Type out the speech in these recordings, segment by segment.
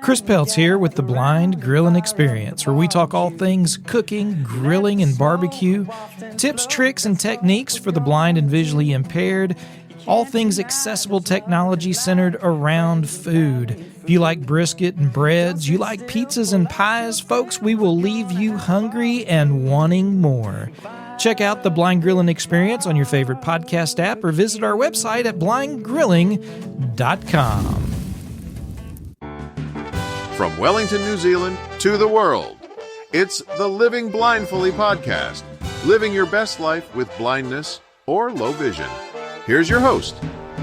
Chris Peltz here with the Blind Grilling Experience, where we talk all things cooking, grilling, and barbecue, tips, tricks, and techniques for the blind and visually impaired, all things accessible technology centered around food. If you like brisket and breads, you like pizzas and pies, folks, we will leave you hungry and wanting more. Check out the Blind Grilling Experience on your favorite podcast app or visit our website at blindgrilling.com. From Wellington, New Zealand to the world, it's the Living Blindfully podcast, living your best life with blindness or low vision. Here's your host,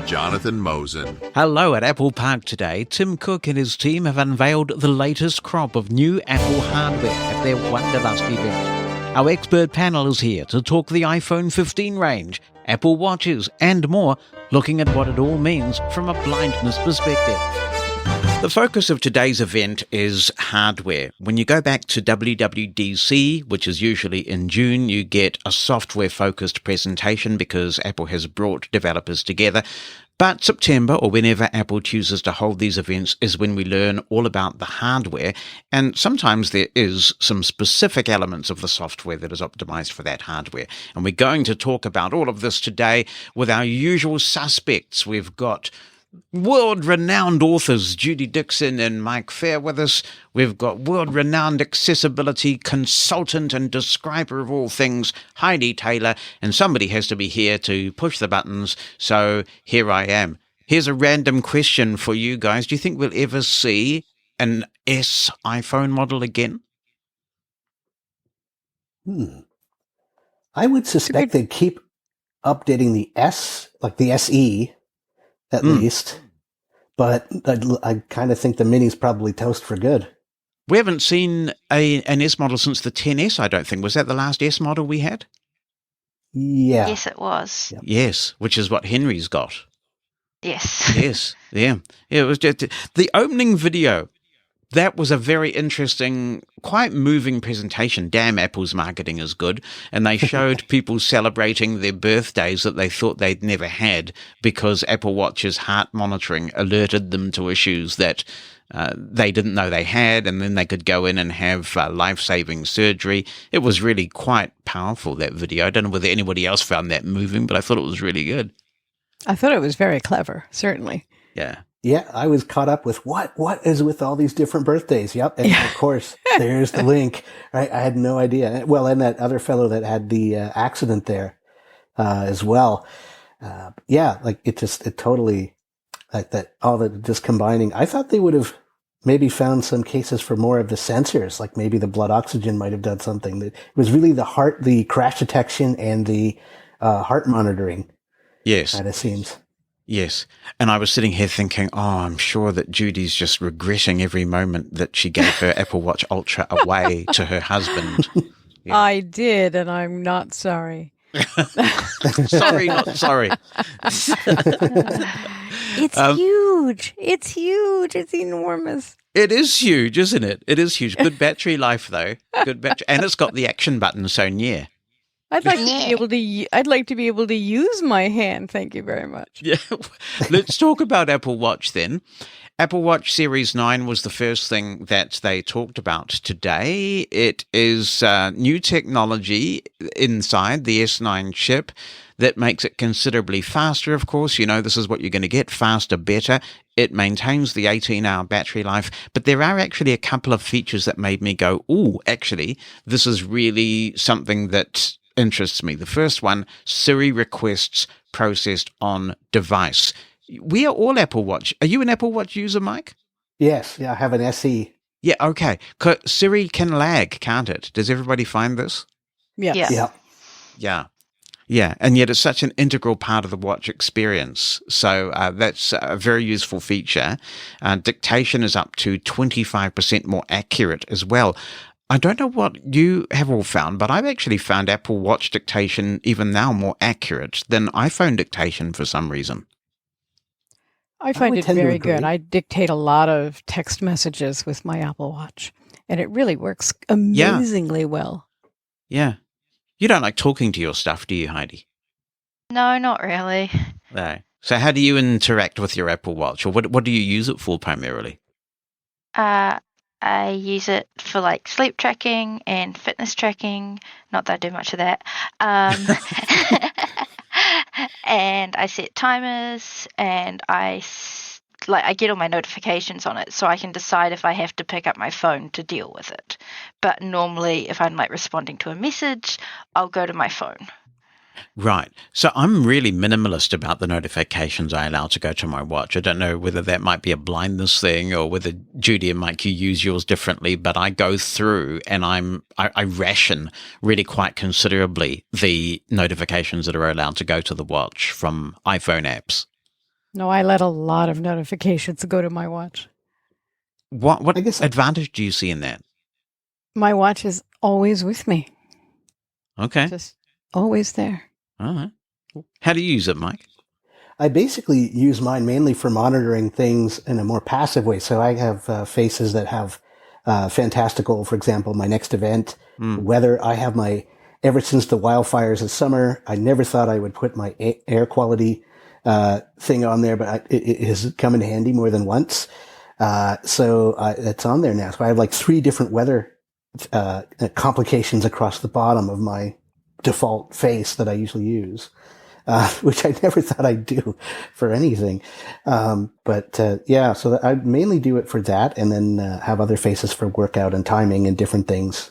Jonathan Mosen. Hello at Apple Park today. Tim Cook and his team have unveiled the latest crop of new Apple hardware at their Wonderlust event. Our expert panel is here to talk the iPhone 15 range, Apple Watches, and more, looking at what it all means from a blindness perspective. The focus of today's event is hardware. When you go back to WWDC, which is usually in June, you get a software-focused presentation because Apple has brought developers together. But September, or whenever Apple chooses to hold these events, is when we learn all about the hardware. And sometimes there is some specific elements of the software that is optimized for that hardware. And we're going to talk about all of this today with our usual suspects. We've got world-renowned authors Judy Dixon and Mike Feir with us. We've got world-renowned accessibility consultant and describer of all things, Heidi Taylor, and somebody has to be here to push the buttons, so here I am. Here's a random question for you guys. Do you think we'll ever see an S iPhone model again? I would suspect they'd keep updating the S, like the SE, at least, but I kind of think the Mini's probably toast for good. We haven't seen an S model since the 10S, I don't think. Was that the last S model we had? Yeah. Yes, it was. Yep. Yes, which is what Henry's got. Yes. Yes, yeah. It was just the opening video. That was a very interesting, quite moving presentation. Damn, Apple's marketing is good. And they showed people celebrating their birthdays that they thought they'd never had because Apple Watch's heart monitoring alerted them to issues that they didn't know they had, and then they could go in and have life-saving surgery. It was really quite powerful, that video. I don't know whether anybody else found that moving, but I thought it was really good. I thought it was very clever, certainly. Yeah. Yeah, I was caught up with what is with all these different birthdays. Yep, and of course, there's the link. Right, I had no idea. Well, and that other fellow that had the accident there as well. Yeah, like it totally like that. All that just combining. I thought they would have maybe found some cases for more of the sensors, like maybe the blood oxygen might have done something. It was really the heart, the crash detection, and the heart monitoring. Yes, it seems. Yes. And I was sitting here thinking, I'm sure that Judy's just regretting every moment that she gave her Apple Watch Ultra away to her husband. Yeah. I did, and I'm not sorry. Sorry, not sorry. It's huge. It's huge. It's enormous. It is huge, isn't it? It is huge. Good battery life, though. Good battery. And it's got the action button, so yeah. I'd like to be able to use my hand. Thank you very much. Yeah. Let's talk about Apple Watch then. Apple Watch Series 9 was the first thing that they talked about today. It is new technology inside the S9 chip that makes it considerably faster, of course. You know, this is what you're going to get, faster, better. It maintains the 18-hour battery life, but there are actually a couple of features that made me go, actually, this is really something that interests me. The first one, Siri requests processed on device. We are all Apple Watch. Are you an Apple Watch user, Mike? Yes. Yeah, I have an SE. Yeah, okay. Siri can lag, can't it? Does everybody find this? Yes. Yeah. Yeah, and yet it's such an integral part of the watch experience. So that's a very useful feature. Dictation is up to 25% more accurate as well. I don't know what you have all found, but I've actually found Apple Watch dictation even now more accurate than iPhone dictation for some reason. I find it very good. I dictate a lot of text messages with my Apple Watch, and it really works amazingly well. Yeah. You don't like talking to your stuff, do you, Heidi? No, not really. No. So how do you interact with your Apple Watch, or what do you use it for primarily? I use it for like sleep tracking and fitness tracking. Not that I do much of that. And I set timers, and I get all my notifications on it, so I can decide if I have to pick up my phone to deal with it. But normally, if I'm like responding to a message, I'll go to my phone. Right. So I'm really minimalist about the notifications I allow to go to my watch. I don't know whether that might be a blindness thing or whether Judy and Mike, you use yours differently, but I go through and I ration really quite considerably the notifications that are allowed to go to the watch from iPhone apps. No, I let a lot of notifications go to my watch. What advantage do you see in that? My watch is always with me. Okay. Just always there. All right. How do you use it, Mike? I basically use mine mainly for monitoring things in a more passive way. So I have faces that have fantastical, for example, my next event, weather. I have ever since the wildfires of summer, I never thought I would put my air quality thing on there, but it has come in handy more than once. So it's on there now. So I have like 3 different weather complications across the bottom of my default face that I usually use, which I never thought I'd do for anything. Yeah, so I mainly do it for that, and then have other faces for workout and timing and different things.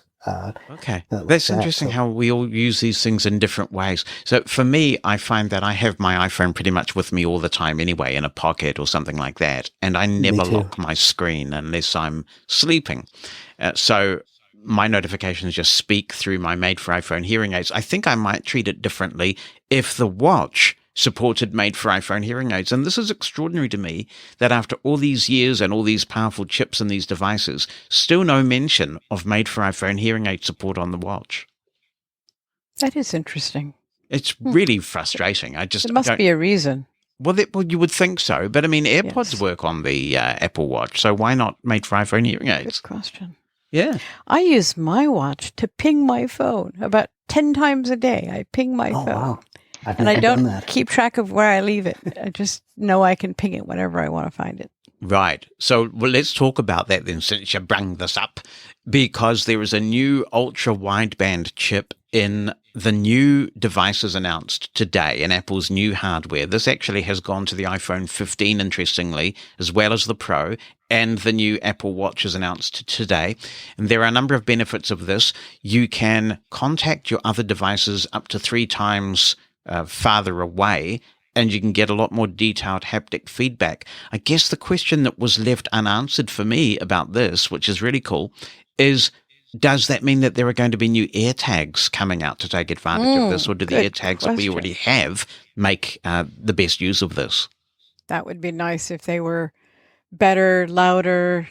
Okay. That's interesting how we all use these things in different ways. So for me, I find that I have my iPhone pretty much with me all the time anyway, in a pocket or something like that. And I never lock my screen unless I'm sleeping. So my notifications just speak through my made for iPhone hearing aids. I think I might treat it differently if the watch supported made for iPhone hearing aids. And this is extraordinary to me that after all these years and all these powerful chips in these devices, still no mention of made for iPhone hearing aid support on the watch. That is interesting. It's really frustrating. There must be a reason. Well, you would think so. But I mean, AirPods work on the Apple Watch. So why not made for iPhone hearing aids? Good question. Yeah. I use my watch to ping my phone about 10 times a day. I ping my phone. Wow. And I don't keep track of where I leave it. I just know I can ping it whenever I want to find it. Right. So let's talk about that then, since you bring this up, because there is a new ultra wideband chip in the new devices announced today in Apple's new hardware. This actually has gone to the iPhone 15, interestingly, as well as the Pro, and the new Apple Watch is announced today. And there are a number of benefits of this. You can contact your other devices up to 3 times farther away, and you can get a lot more detailed haptic feedback. I guess the question that was left unanswered for me about this, which is really cool, is does that mean that there are going to be new AirTags coming out to take advantage of this, or do the AirTags that we already have make the best use of this? That would be nice if they were better, louder,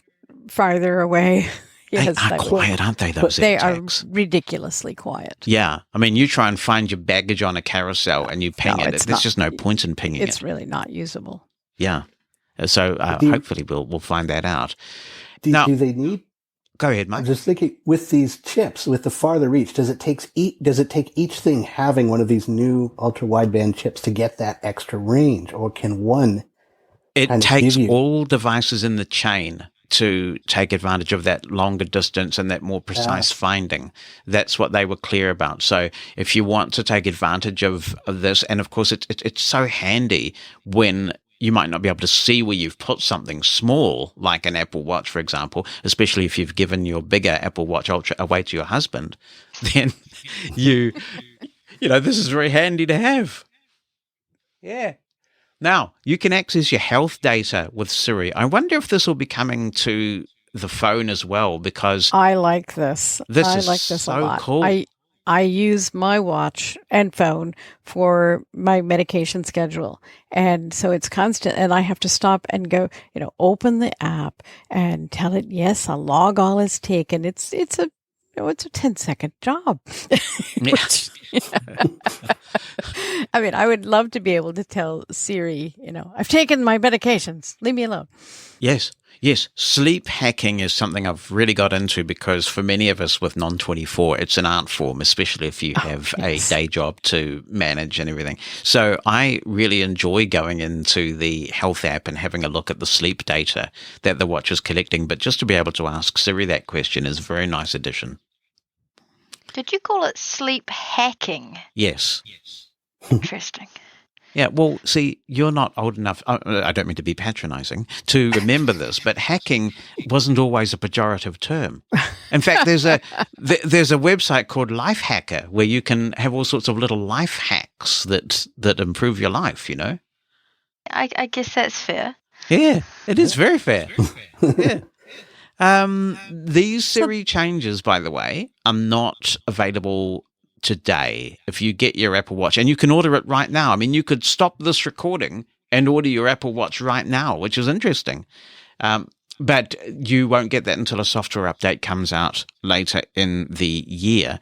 farther away. Yes, they are quiet, aren't they, those They AirTags? are ridiculously quiet. Yeah. I mean, you try and find your baggage on a carousel and you ping it. There's just no point in pinging it. It's really not usable. Yeah. So hopefully we'll find that out. Do they need... Go ahead, Mike. I'm just thinking, with these chips, with the farther reach, does it take each thing having one of these new ultra-wideband chips to get that extra range, or can one... It takes all devices in the chain to take advantage of that longer distance and that more precise finding. That's what they were clear about. So if you want to take advantage of this, and of course it's so handy when you might not be able to see where you've put something small, like an Apple Watch, for example, especially if you've given your bigger Apple Watch Ultra away to your husband, then you know, this is very handy to have. Yeah. Now, you can access your health data with Siri. I wonder if this will be coming to the phone as well, because I like this. I like this so a lot. Cool. I use my watch and phone for my medication schedule. And so it's constant. And I have to stop and go, open the app and tell it, yes, a log all is taken. It's a 10-second job. I mean, I would love to be able to tell Siri, I've taken my medications. Leave me alone. Yes. Yes, sleep hacking is something I've really got into because for many of us with non-24, it's an art form, especially if you have a day job to manage and everything. So I really enjoy going into the health app and having a look at the sleep data that the watch is collecting. But just to be able to ask Siri that question is a very nice addition. Did you call it sleep hacking? Yes. Interesting. Yeah, well, see, you're not old enough, I don't mean to be patronizing, to remember this, but hacking wasn't always a pejorative term. In fact, there's a website called Life Hacker where you can have all sorts of little life hacks that improve your life, you know? I guess that's fair. Yeah, it is very fair. Yeah. These Siri changes, by the way, are not available today if you get your Apple Watch, and you can order it right now. I mean, you could stop this recording and order your Apple Watch right now, which is interesting. But you won't get that until a software update comes out later in the year.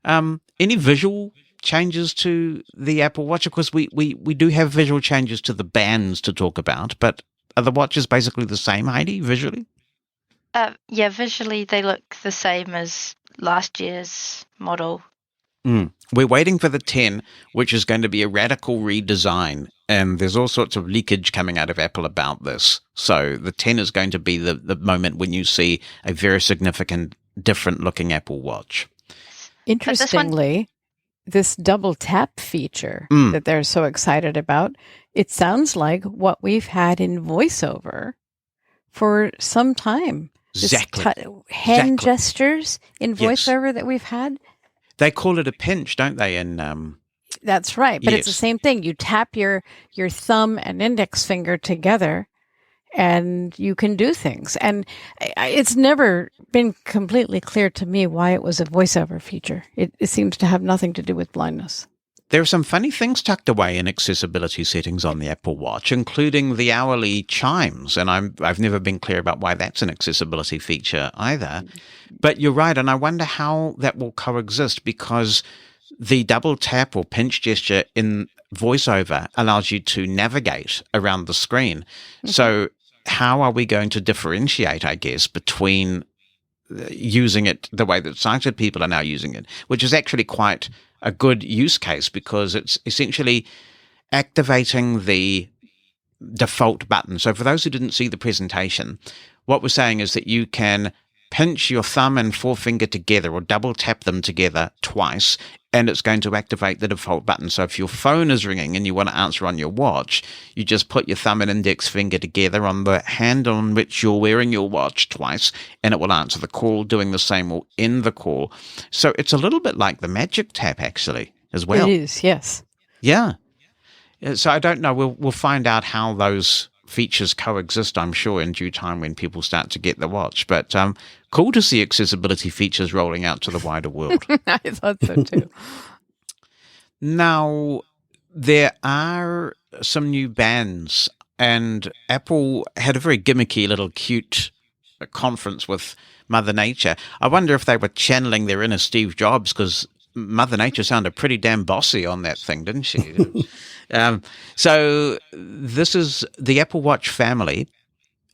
Any visual changes to the Apple Watch? Of course, we do have visual changes to the bands to talk about, but are the watches basically the same, Heidi, visually? Yeah, visually they look the same as last year's model. We're waiting for the 10, which is going to be a radical redesign, and there's all sorts of leakage coming out of Apple about this. So the 10 is going to be the moment when you see a very significant, different-looking Apple Watch. Interestingly, this double tap feature that they're so excited about, it sounds like what we've had in VoiceOver for some time. Exactly. Hand gestures in VoiceOver that we've had. They call it a pinch, don't they? That's right, but yes. It's the same thing. You tap your thumb and index finger together, and you can do things. And it's never been completely clear to me why it was a VoiceOver feature. It seems to have nothing to do with blindness. There are some funny things tucked away in accessibility settings on the Apple Watch, including the hourly chimes, and I've never been clear about why that's an accessibility feature either. But you're right, and I wonder how that will coexist, because the double tap or pinch gesture in VoiceOver allows you to navigate around the screen. Mm-hmm. So how are we going to differentiate, I guess, between using it the way that sighted people are now using it, which is actually quite a good use case, because it's essentially activating the default button. So for those who didn't see the presentation, what we're saying is that you can pinch your thumb and forefinger together or double tap them together twice, and it's going to activate the default button. So if your phone is ringing and you want to answer on your watch, you just put your thumb and index finger together on the hand on which you're wearing your watch twice, and it will answer the call. Doing the same will end the call. So it's a little bit like the Magic Tap, actually, as well. It is, yes. Yeah. So I don't know. We'll find out how those features coexist, I'm sure, in due time when people start to get the watch. But cool to see accessibility features rolling out to the wider world. I thought so too. Now, there are some new bands, and Apple had a very gimmicky little cute conference with Mother Nature. I wonder if they were channeling their inner Steve Jobs, because Mother Nature sounded pretty damn bossy on that thing, didn't she? So this is the Apple Watch family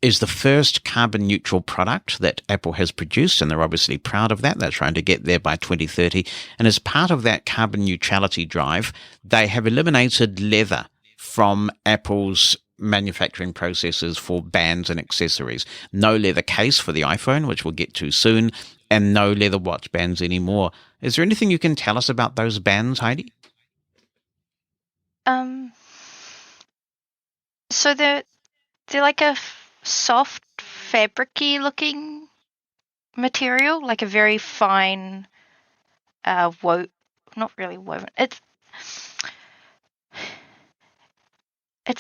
is the first carbon neutral product that Apple has produced, and they're obviously proud of that. They're trying to get there by 2030. And as part of that carbon neutrality drive, they have eliminated leather from Apple's manufacturing processes for bands and accessories. No leather case for the iPhone, which we'll get to soon, and no leather watch bands anymore. Is there anything you can tell us about those bands, Heidi? So they're like a soft, fabricy looking material, like a very fine, not really woven. It's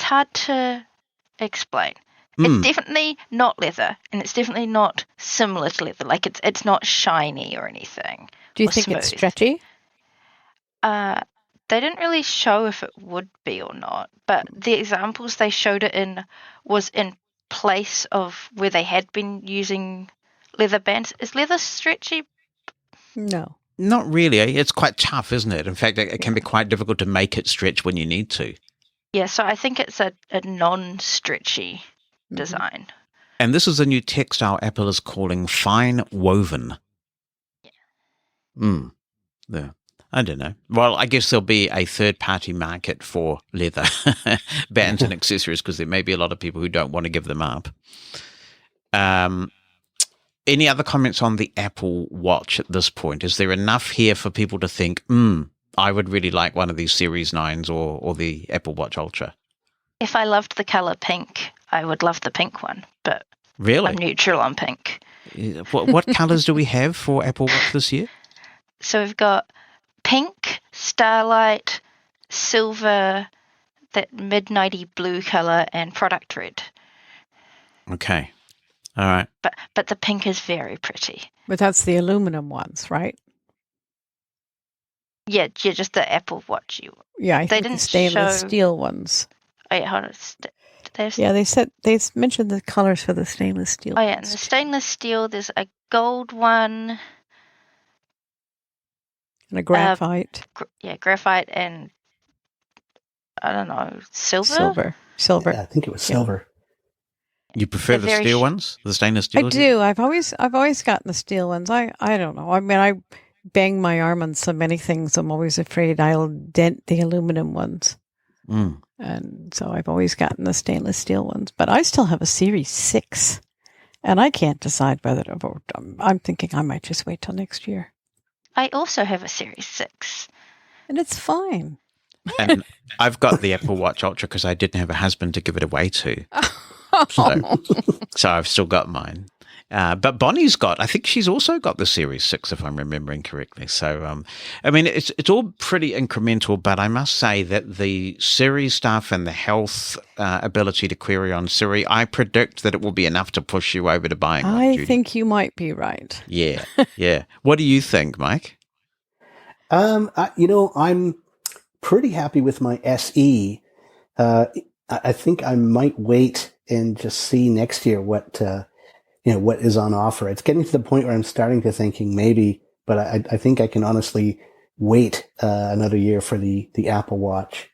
hard to explain. It's definitely not leather, and it's definitely not similar to leather. Like it's not shiny or anything. Do you think it's stretchy? They didn't really show if it would be or not, but the examples they showed it in was in place of where they had been using leather bands. Is leather stretchy? No. Not really. It's quite tough, isn't it? In fact, it can be quite difficult to make it stretch when you need to. Yeah, so I think it's a non-stretchy design. And this is a new textile Apple is calling fine woven. Yeah. I don't know. Well, I guess there'll be a third-party market for leather bands and accessories because there may be a lot of people who don't want to give them up. Any other comments on the Apple Watch at this point? Is there enough here for people to think, I would really like one of these Series 9s or the Apple Watch Ultra? If I loved the color pink, I would love the pink one, but Really? I'm neutral on pink. What colors do we have for Apple Watch this year? So we've got pink, starlight, silver, that midnighty blue color, and product red. Okay. All right. But the pink is very pretty. But that's the aluminum ones, right? Yeah, just the Apple Watch. Yeah, I They think the didn't stainless show- steel ones. Wait, hold on. Yeah, they mentioned the colors for the stainless steel. Oh yeah, and ones. the stainless steel. There's a gold one. And a graphite. Graphite, and I don't know, silver. Silver. Yeah, I think it was silver. You prefer They're the very steel ones? The stainless steel? I do. I've always gotten the steel ones. I don't know. I mean, I bang my arm on so many things. I'm always afraid I'll dent the aluminum ones. Mm. And so I've always gotten the stainless steel ones. But I still have a Series 6. And I can't decide whether to vote. I'm thinking I might just wait till next year. I also have a Series 6. And it's fine. And I've got the Apple Watch Ultra because I didn't have a husband to give it away to. So I've still got mine. But Bonnie's I think she's also got the Series 6, if I'm remembering correctly. So, I mean, it's all pretty incremental, but I must say that the Siri stuff and the health ability to query on Siri, I predict that it will be enough to push you over to buying one, I Judy. think you might be right. Yeah, yeah. What do you think, Mike? I'm pretty happy with my SE. I think I might wait and just see next year what is on offer. It's getting to the point where I'm starting to thinking maybe, but I think I can honestly wait another year for the Apple Watch.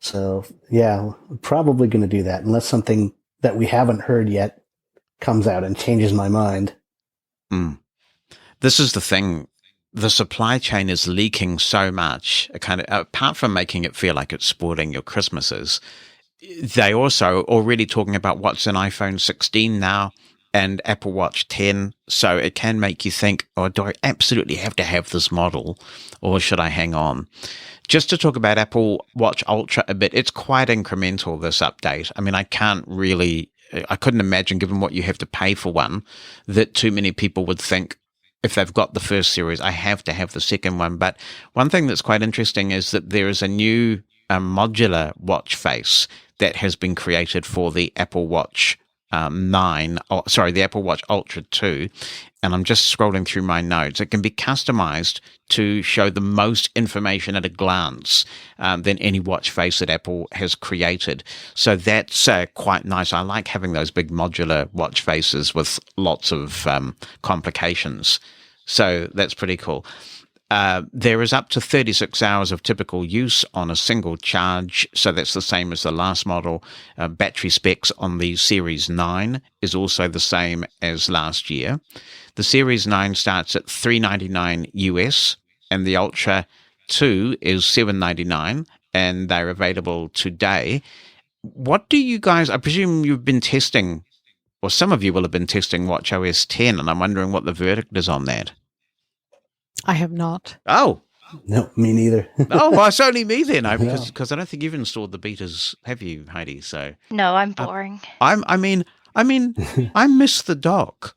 So yeah, I'm probably going to do that unless something that we haven't heard yet comes out and changes my mind. This is the thing. The supply chain is leaking so much, apart from making it feel like it's spoiling your Christmases, they also already talking about what's in iPhone 16 now and Apple Watch 10. So it can make you think, oh, do I absolutely have to have this model or should I hang on? Just to talk about Apple Watch Ultra a bit, it's quite incremental, this update. I mean, I couldn't imagine, given what you have to pay for one, that too many people would think, if they've got the first series, I have to have the second one. But one thing that's quite interesting is that there is a new modular watch face that has been created for the Apple Watch the Apple Watch Ultra 2. And I'm just scrolling through my notes. It can be customized to show the most information at a glance than any watch face that Apple has created. So that's quite nice. I like having those big modular watch faces with lots of complications. So that's pretty cool. There is up to 36 hours of typical use on a single charge, so that's the same as the last model. Battery specs on the Series 9 is also the same as last year. The Series 9 starts at $399 US, and the Ultra 2 is $799, and they're available today. What do you guys, I presume you've been testing, or some of you will have been testing WatchOS 10, and I'm wondering what the verdict is on that. I have not. Oh. No, me neither. Oh, well, it's only me then, because I don't think you've installed the betas, have you, Heidi? So No, I'm boring. I mean, I miss the dock.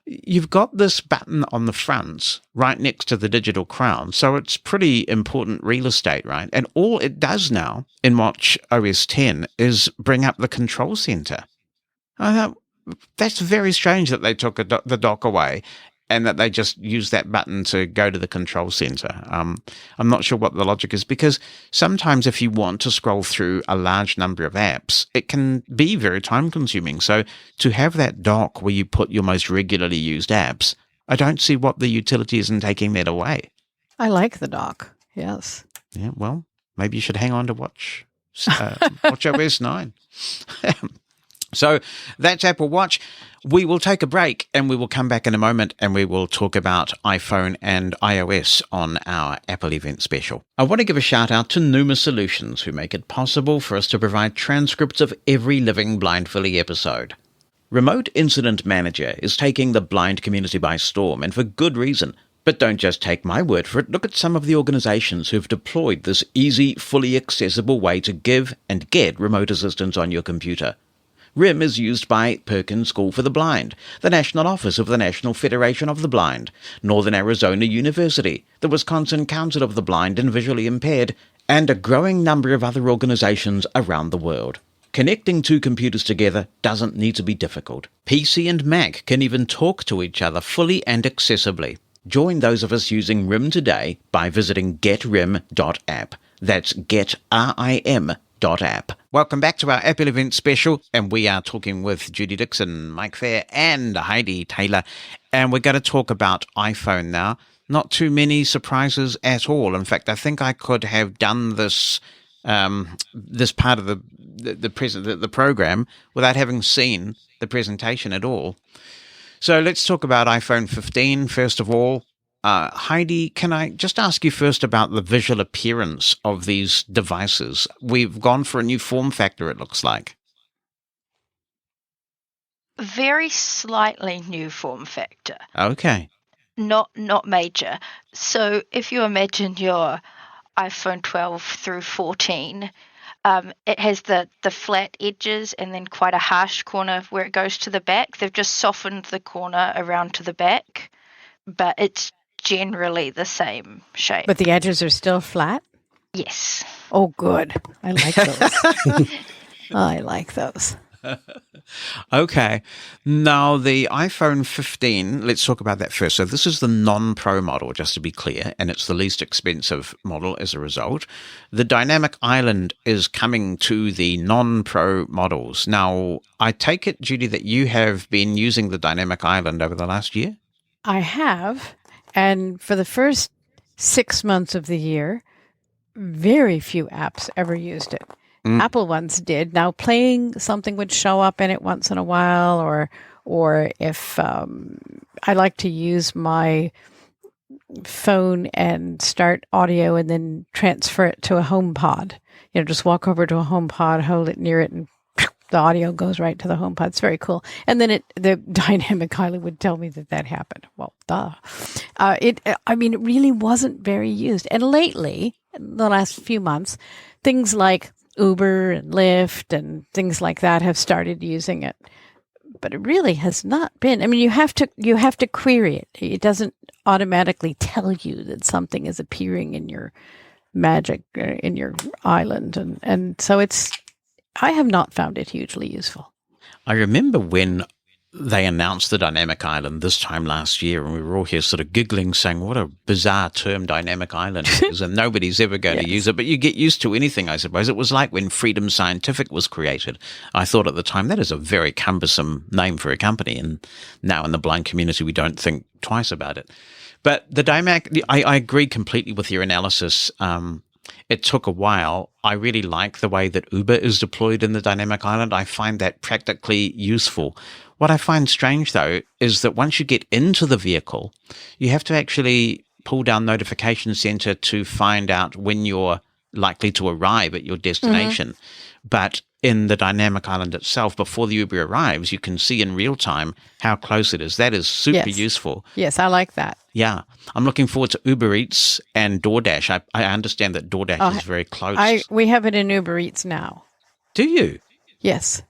You've got this button on the front right next to the digital crown, so it's pretty important real estate, right? And all it does now in WatchOS 10 is bring up the control center. I thought, that's very strange that they took the dock away and that they just use that button to go to the control center. I'm not sure what the logic is, because sometimes if you want to scroll through a large number of apps, it can be very time consuming. So to have that dock where you put your most regularly used apps, I don't see what the utility is in taking that away. I like the dock. Yes. Yeah, well, maybe you should hang on to WatchOS 9. So that's Apple Watch. We will take a break and we will come back in a moment and we will talk about iPhone and iOS on our Apple event special. I want to give a shout out to Numa Solutions, who make it possible for us to provide transcripts of every Living Blindfully episode. Remote Incident Manager is taking the blind community by storm, and for good reason. But don't just take my word for it. Look at some of the organizations who've deployed this easy, fully accessible way to give and get remote assistance on your computer. RIM is used by Perkins School for the Blind, the National Office of the National Federation of the Blind, Northern Arizona University, the Wisconsin Council of the Blind and Visually Impaired, and a growing number of other organizations around the world. Connecting two computers together doesn't need to be difficult. PC and Mac can even talk to each other fully and accessibly. Join those of us using RIM today by visiting getrim.app. That's getrim.app. Welcome back to our Apple event special, and we are talking with Judy Dixon, Mike Feir, and Heidi Taylor, and we're going to talk about iPhone now. Not too many surprises at all. In fact, I think I could have done this this part of the program without having seen the presentation at all. So let's talk about iPhone 15 first of all. Heidi, can I just ask you first about the visual appearance of these devices? We've gone for a new form factor, it looks like. Very slightly new form factor. Okay. Not major. So if you imagine your iPhone 12 through 14, it has the flat edges and then quite a harsh corner where it goes to the back. They've just softened the corner around to the back, but it's generally the same shape. But the edges are still flat? Yes. Oh, good. I like those. I like those. Okay. Now, the iPhone 15, let's talk about that first. So this is the non-Pro model, just to be clear, and it's the least expensive model as a result. The Dynamic Island is coming to the non-Pro models. Now, I take it, Judy, that you have been using the Dynamic Island over the last year? I have. And for the first 6 months of the year, very few apps ever used it. Apple ones did. Now, playing something would show up in it once in a while, or if I like to use my phone and start audio and then transfer it to a HomePod. Just walk over to a HomePod, hold it near it, and the audio goes right to the HomePod. It's very cool. And then the Dynamic Island would tell me that happened. Well, duh. It really wasn't very used. And lately, in the last few months, things like Uber and Lyft and things like that have started using it. But it really has not been. I mean, you have to query it. It doesn't automatically tell you that something is appearing in your magic, in your island. And so I have not found it hugely useful. I remember when they announced the Dynamic Island this time last year, and we were all here sort of giggling, saying, what a bizarre term Dynamic Island is, and nobody's ever going to use it. But you get used to anything, I suppose. It was like when Freedom Scientific was created. I thought at the time, that is a very cumbersome name for a company, and now in the blind community, we don't think twice about it. But the Dynamic, I agree completely with your analysis. It took a while. I really like the way that Uber is deployed in the Dynamic Island. I find that practically useful. What I find strange, though, is that once you get into the vehicle, you have to actually pull down Notification Center to find out when you're likely to arrive at your destination. Mm-hmm. But in the Dynamic Island itself, before the Uber arrives, you can see in real time how close it is. That is super useful. Yes, I like that. Yeah. I'm looking forward to Uber Eats and DoorDash. I understand that DoorDash is very close. We have it in Uber Eats now. Do you? Yes.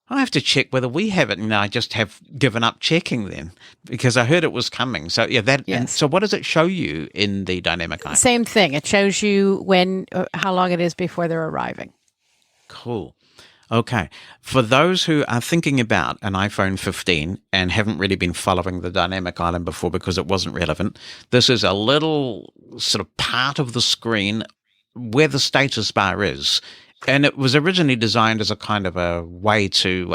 I have to check whether we have it, and I just have given up checking then, because I heard it was coming. So so what does it show you in the Dynamic Island? Same thing. It shows you how long it is before they're arriving. Cool. Okay. For those who are thinking about an iPhone 15 and haven't really been following the Dynamic Island before because it wasn't relevant, this is a little sort of part of the screen where the status bar is. And it was originally designed as a kind of a way to,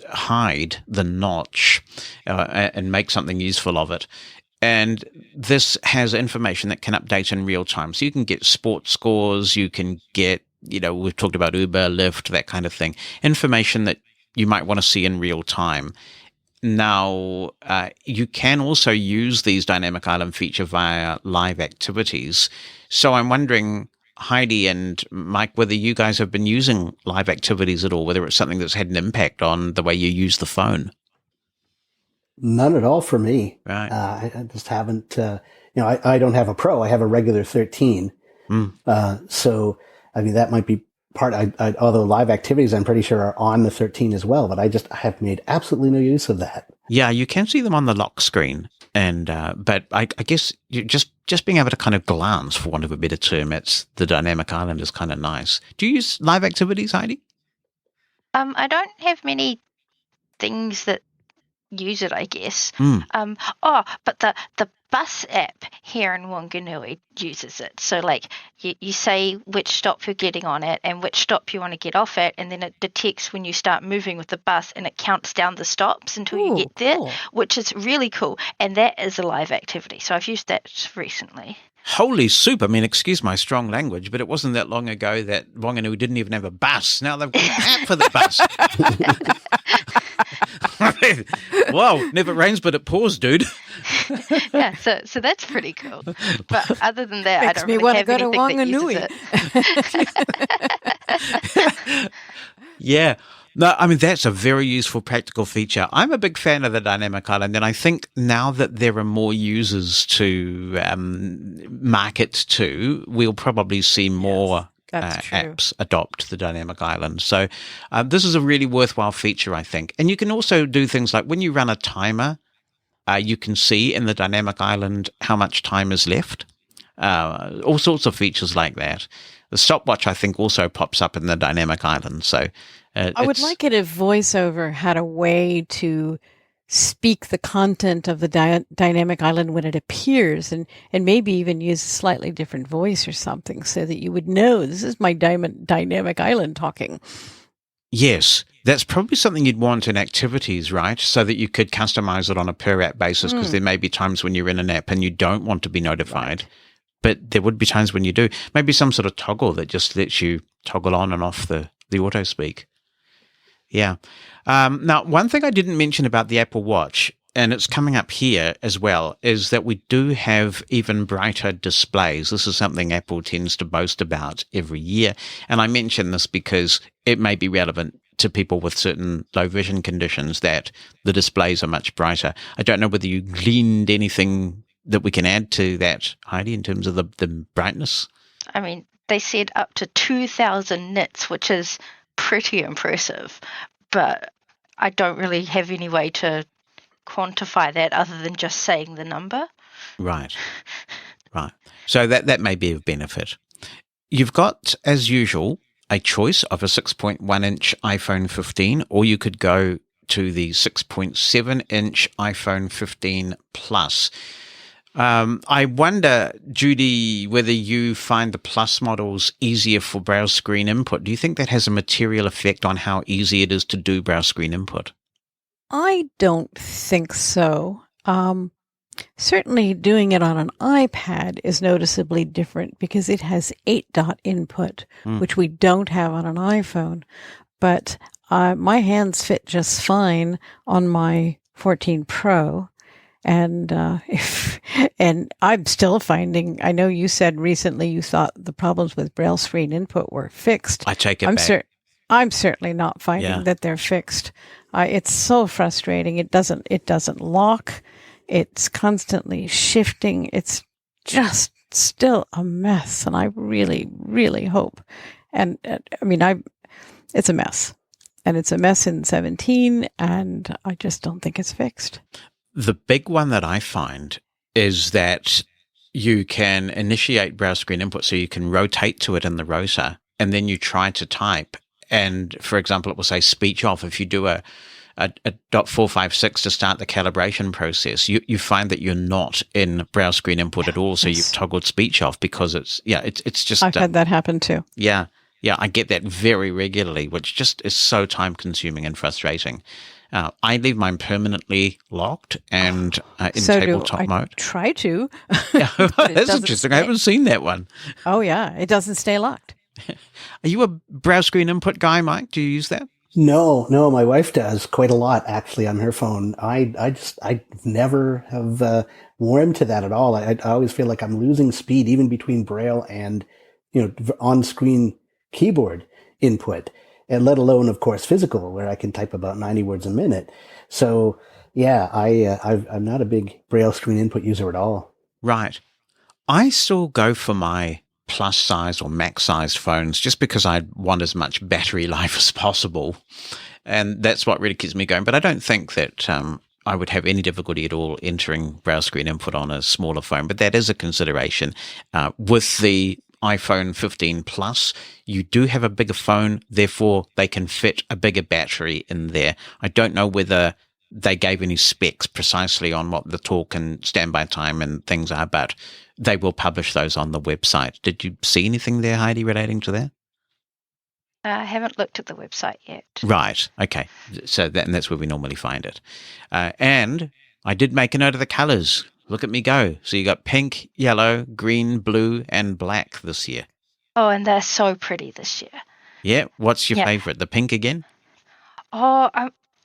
hide the notch and make something useful of it. And this has information that can update in real time. So you can get sports scores, you can get we've talked about Uber, Lyft, that kind of thing, information that you might want to see in real time. Now, you can also use these dynamic island feature via live activities. So I'm wondering, Heidi and Mike, whether you guys have been using live activities at all, whether it's something that's had an impact on the way you use the phone. None at all for me. Right. I just haven't, I don't have a Pro. I have a regular 13. So, I mean, that might be part, although live activities, I'm pretty sure are on the 13 as well, but I have made absolutely no use of that. Yeah, you can see them on the lock screen. And, but I guess you just being able to kind of glance, for want of a better term, it's the dynamic island is kind of nice. Do you use live activities, Heidi? I don't have many things that use it, I guess. But the bus app here in Wanganui uses it. So like you say which stop you're getting on at and which stop you want to get off at, and then it detects when you start moving with the bus and it counts down the stops until you get there, which is really cool. And that is a live activity. So I've used that recently. Holy soup. I mean, excuse my strong language, but it wasn't that long ago that Wanganui didn't even have a bus. Now they've got an app for the bus. Whoa, never rains but it pours, dude. Yeah, so that's pretty cool. But other than that, I don't me really want have to go to anything Wanganui. that uses it. Yeah. No, I mean, that's a very useful practical feature. I'm a big fan of the dynamic island, and I think now that there are more users to market to, we'll probably see more apps adopt the dynamic island. So this is a really worthwhile feature, I think. And you can also do things like when you run a timer, you can see in the dynamic island how much time is left. All sorts of features like that. The stopwatch, I think, also pops up in the dynamic island. So I would like it if VoiceOver had a way to speak the content of the dynamic island when it appears, and maybe even use a slightly different voice or something so that you would know this is my dynamic island talking. Yes, that's probably something you'd want in activities, right? So that you could customize it on a per app basis, because there may be times when you're in an app and you don't want to be notified. Right. But there would be times when you do. Maybe some sort of toggle that just lets you toggle on and off the auto speak. Yeah. Now, one thing I didn't mention about the Apple Watch, and it's coming up here as well, is that we do have even brighter displays. This is something Apple tends to boast about every year. And I mention this because it may be relevant to people with certain low vision conditions that the displays are much brighter. I don't know whether you gleaned anything that we can add to that, Heidi, in terms of the brightness. I mean, they said up to 2,000 nits, which is pretty impressive, but I don't really have any way to quantify that other than just saying the number. Right. So that may be of benefit. You've got, as usual, a choice of a 6.1-inch iPhone 15, or you could go to the 6.7-inch iPhone 15 Plus. I wonder, Judy, whether you find the Plus models easier for browse screen input. Do you think that has a material effect on how easy it is to do browse screen input? I don't think so. Certainly doing it on an iPad is noticeably different because it has 8-dot input, which we don't have on an iPhone. But my hands fit just fine on my 14 Pro. And and I'm still finding, I know you said recently you thought the problems with braille screen input were fixed. I take it back. I'm certainly not finding that they're fixed. It's so frustrating. It doesn't lock. It's constantly shifting. It's just still a mess. And I really, really hope. And I mean, it's a mess. And it's a mess in 17. And I just don't think it's fixed. The big one that I find is that you can initiate browse screen input, so you can rotate to it in the rotor, and then you try to type. And for example, it will say speech off. If you do a .456 to start the calibration process, you find that you're not in browse screen input at all. So you've toggled speech off because it's just. I've had that happen too. Yeah, I get that very regularly, which just is so time consuming and frustrating. I leave mine permanently locked and in tabletop mode. Try to. That's interesting. I haven't seen that one. Oh, yeah. It doesn't stay locked. Are you a browse screen input guy, Mike? Do you use that? No, my wife does quite a lot actually on her phone. I never have warmed to that at all. I always feel like I'm losing speed even between Braille and, on-screen keyboard input, and let alone, of course, physical, where I can type about 90 words a minute. So yeah, I'm not a big Braille screen input user at all. Right. I still go for my plus size or max sized phones just because I want as much battery life as possible. And that's what really keeps me going. But I don't think that I would have any difficulty at all entering browse screen input on a smaller phone. But that is a consideration. With the iPhone 15 Plus, you do have a bigger phone, therefore they can fit a bigger battery in there. I don't know whether they gave any specs precisely on what the talk and standby time and things are, but they will publish those on the website. Did you see anything there, Heidi, relating to that? I haven't looked at the website yet. Right. Okay. So that's where we normally find it. And I did make a note of the colors. Look at me go. So you got pink, yellow, green, blue, and black this year. Oh, and they're so pretty this year. Yeah. What's your favorite? The pink again? Oh,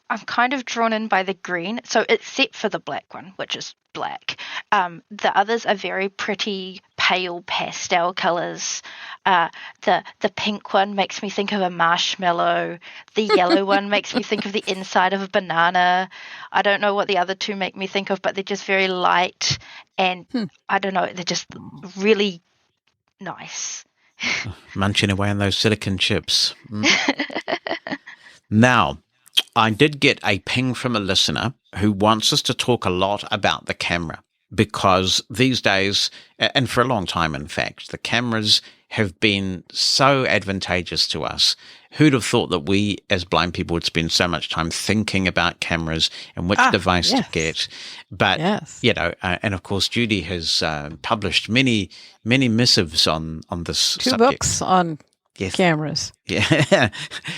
I'm kind of drawn in by the green. So except for the black one, which is black. The others are very pretty, pale pastel colors. The pink one makes me think of a marshmallow. The yellow one makes me think of the inside of a banana. I don't know what the other two make me think of, but they're just very light. And I don't know, they're just really nice. Munching away on those silicon chips. Now, I did get a ping from a listener who wants us to talk a lot about the camera, because these days, and for a long time, in fact, the cameras have been so advantageous to us. Who'd have thought that we as blind people would spend so much time thinking about cameras and which device to get? But, and of course, Judy has published many missives on this Two subject. books on cameras. Yeah.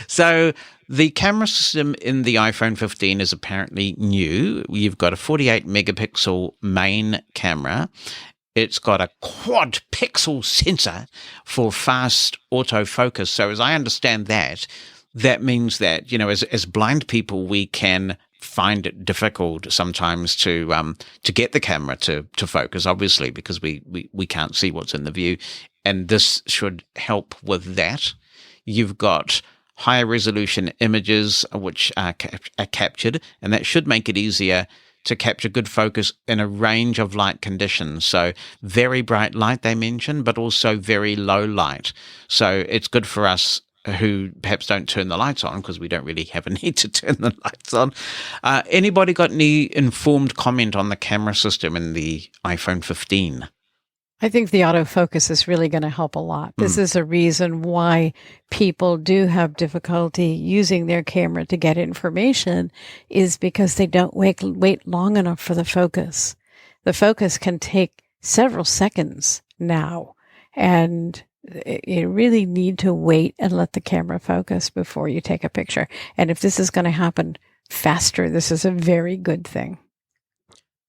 So the camera system in the iPhone 15 is apparently new. You've got a 48 megapixel main camera. It's got a quad pixel sensor for fast autofocus. So as I understand that means that, as blind people, we can find it difficult sometimes to get the camera to focus, obviously, because we can't see what's in the view. And this should help with that. You've got higher resolution images which are captured, and that should make it easier to capture good focus in a range of light conditions. So very bright light, they mention, but also very low light. So it's good for us who perhaps don't turn the lights on, because we don't really have a need to turn the lights on. Anybody got any informed comment on the camera system in the iPhone 15? I think the autofocus is really going to help a lot. This is a reason why people do have difficulty using their camera to get information, is because they don't wait long enough for the focus. The focus can take several seconds now, and you really need to wait and let the camera focus before you take a picture. And if this is going to happen faster, this is a very good thing.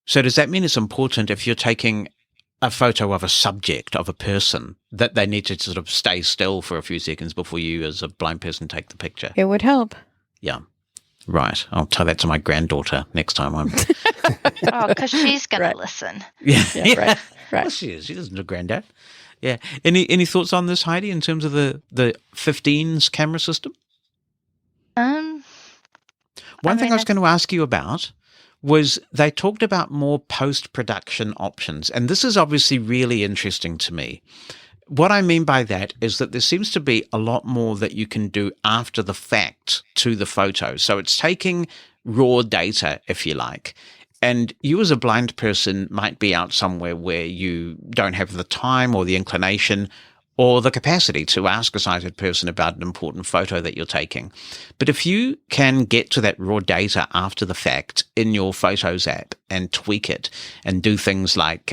So does that mean it's important, if you're taking a photo of a subject, of a person, that they need to sort of stay still for a few seconds before you, as a blind person, take the picture? It would help. Yeah. Right. I'll tell that to my granddaughter next time I'm... Oh, because she's going to listen. Yeah. Right. Well, she is. She doesn't know granddad. Yeah. Any thoughts on this, Heidi, in terms of the 15's camera system? One thing I was going to ask you about was they talked about more post-production options. And this is obviously really interesting to me. What I mean by that is that there seems to be a lot more that you can do after the fact to the photo. So it's taking raw data, if you like. And you as a blind person might be out somewhere where you don't have the time or the inclination or the capacity to ask a sighted person about an important photo that you're taking. But if you can get to that raw data after the fact in your Photos app and tweak it and do things like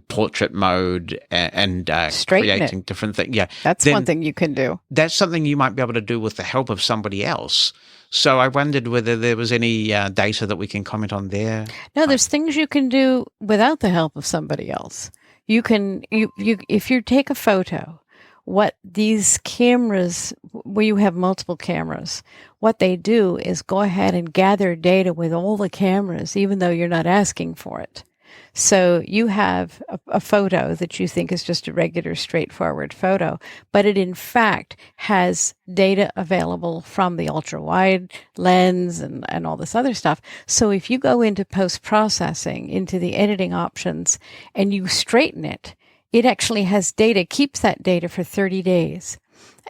portrait mode and creating different things. Yeah, that's one thing you can do. That's something you might be able to do with the help of somebody else. So I wondered whether there was any data that we can comment on there. No, there's things you can do without the help of somebody else. You can, if you take a photo, what these cameras, where you have multiple cameras, what they do is go ahead and gather data with all the cameras, even though you're not asking for it. So you have a photo that you think is just a regular, straightforward photo, but it in fact has data available from the ultra-wide lens and all this other stuff. So if you go into post-processing, into the editing options, and you straighten it, it actually has data, keeps that data for 30 days.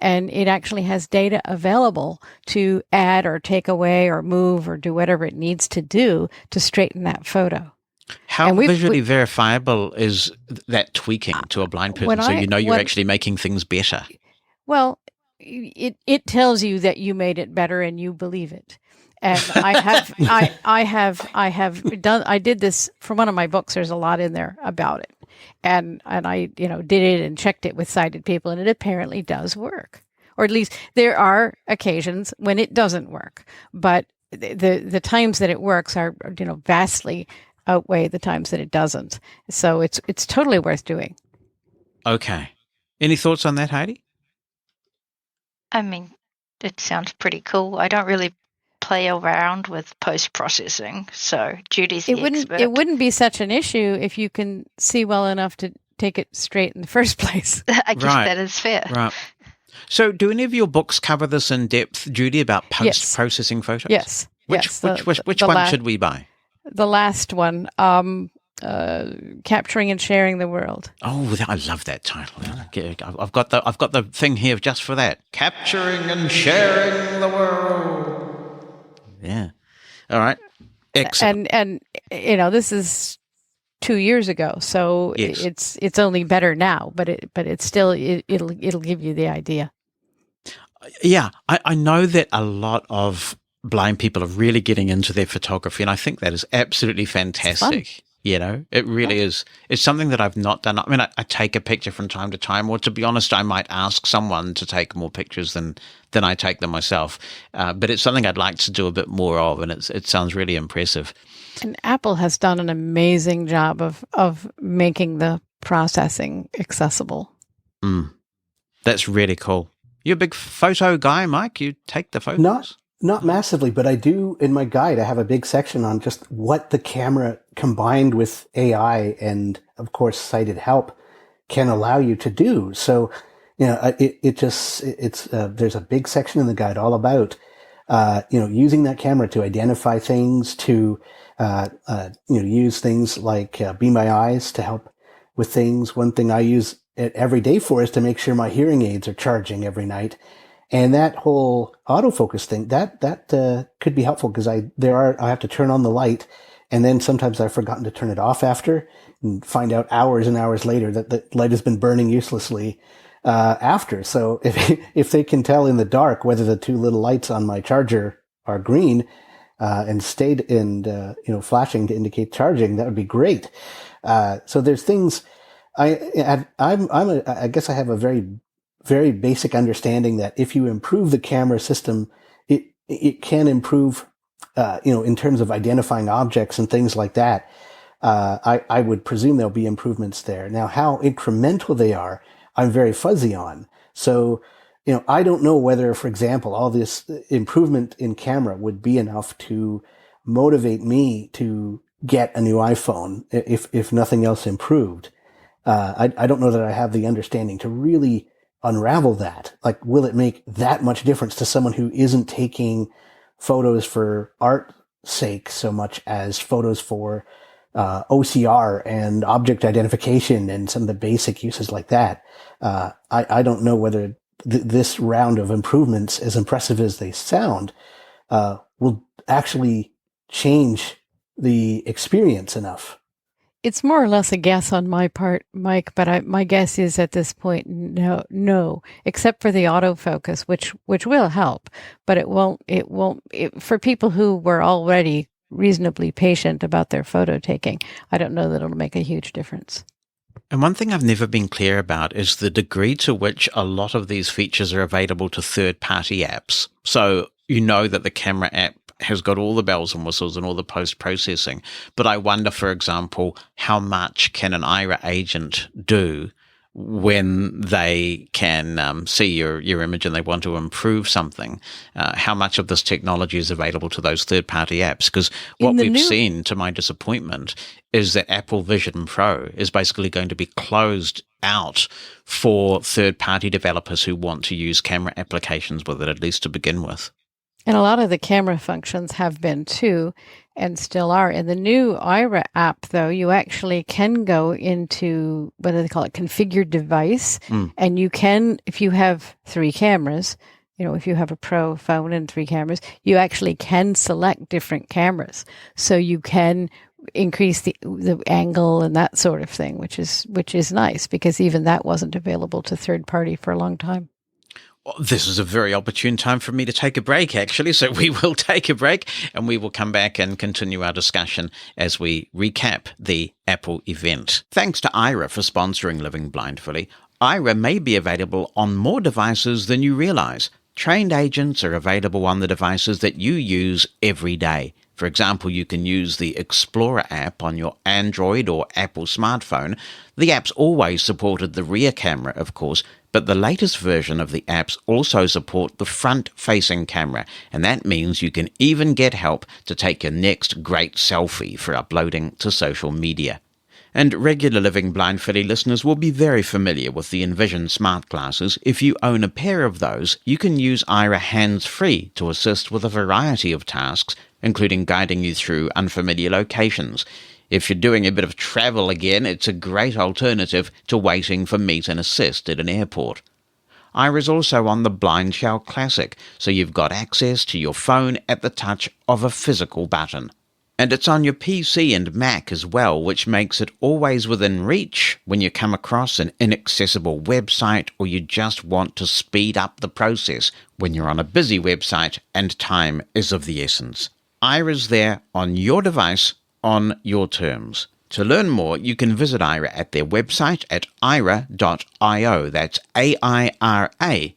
And it actually has data available to add or take away or move or do whatever it needs to do to straighten that photo. How visually verifiable is that tweaking to a blind person so you're actually making things better? Well, it tells you that you made it better and you believe it. And I did this for one of my books. There's a lot in there about it. And I, did it and checked it with sighted people, and it apparently does work. Or at least there are occasions when it doesn't work. But the times that it works are, vastly outweigh the times that it doesn't. So it's totally worth doing. Okay. Any thoughts on that, Heidi? I mean, it sounds pretty cool. I don't really play around with post-processing, so Judy's the expert. It wouldn't be such an issue if you can see well enough to take it straight in the first place. I guess that is fair. Right. So do any of your books cover this in depth, Judy, about post-processing photos? Yes. Which one should we buy? The last one, Capturing and Sharing the World. Oh, I love that title. I've got the thing here just for that. Capturing and Sharing the World. Yeah. All right. Excellent. And this is 2 years ago, so yes. It's only better now, but it's still it'll give you the idea. Yeah, I know that a lot of blind people are really getting into their photography, and I think that is absolutely fantastic. It really is. It's something that I've not done. I mean, I take a picture from time to time, or to be honest, I might ask someone to take more pictures than I take them myself. But it's something I'd like to do a bit more of, and it sounds really impressive. And Apple has done an amazing job of making the processing accessible. That's really cool. You're a big photo guy, Mike. You take the photos? Not massively, but I do, in my guide, I have a big section on just what the camera combined with AI and, of course, sighted help can allow you to do. So, there's a big section in the guide all about, using that camera to identify things, to, use things like Be My Eyes to help with things. One thing I use it every day for is to make sure my hearing aids are charging every night. And that whole autofocus thing, that could be helpful because I have to turn on the light, and then sometimes I've forgotten to turn it off after, and find out hours and hours later that the light has been burning uselessly after. So if they can tell in the dark whether the two little lights on my charger are green and stayed and flashing to indicate charging, that would be great. So there's things I guess I have a very very basic understanding that if you improve the camera system, it can improve, in terms of identifying objects and things like that. I would presume there'll be improvements there. Now, how incremental they are, I'm very fuzzy on. So, I don't know whether, for example, all this improvement in camera would be enough to motivate me to get a new iPhone if nothing else improved. I don't know that I have the understanding to really unravel that. Like, will it make that much difference to someone who isn't taking photos for art's sake so much as photos for OCR and object identification and some of the basic uses like that? I don't know whether this round of improvements, as impressive as they sound, will actually change the experience enough. It's more or less a guess on my part, Mike, but my guess is at this point, no, except for the autofocus, which will help, but it won't, for people who were already reasonably patient about their photo taking, I don't know that it'll make a huge difference. And one thing I've never been clear about is the degree to which a lot of these features are available to third-party apps. So that the camera app has got all the bells and whistles and all the post-processing. But I wonder, for example, how much can an Aira agent do when they can see your image and they want to improve something, how much of this technology is available to those third-party apps. Because what we've seen, to my disappointment, is that Apple Vision Pro is basically going to be closed out for third-party developers who want to use camera applications with it, at least to begin with. And a lot of the camera functions have been too, and still are. In the new Aira app, though, you actually can go into, what do they call it, configured device. And you can, if you have 3 cameras, if you have a Pro phone and 3 cameras, you actually can select different cameras. So you can increase the angle and that sort of thing, which is nice, because even that wasn't available to third party for a long time. This is a very opportune time for me to take a break, actually. So we will take a break and we will come back and continue our discussion as we recap the Apple event. Thanks to Aira for sponsoring Living Blindfully. Aira may be available on more devices than you realize. Trained agents are available on the devices that you use every day. For example, you can use the Explorer app on your Android or Apple smartphone. The app's always supported the rear camera, of course, but the latest version of the apps also support the front-facing camera, and that means you can even get help to take your next great selfie for uploading to social media. And regular Living Blindfully listeners will be very familiar with the Envision smart glasses. If you own a pair of those, you can use Aira hands-free to assist with a variety of tasks, including guiding you through unfamiliar locations. If you're doing a bit of travel again, it's a great alternative to waiting for Meet and Assist at an airport. Aira's also on the Blind Shell Classic, so you've got access to your phone at the touch of a physical button. And it's on your PC and Mac as well, which makes it always within reach when you come across an inaccessible website or you just want to speed up the process when you're on a busy website and time is of the essence. Aira's there on your device, on your terms. To learn more, you can visit Aira at their website at aira.io. That's AIRA.io.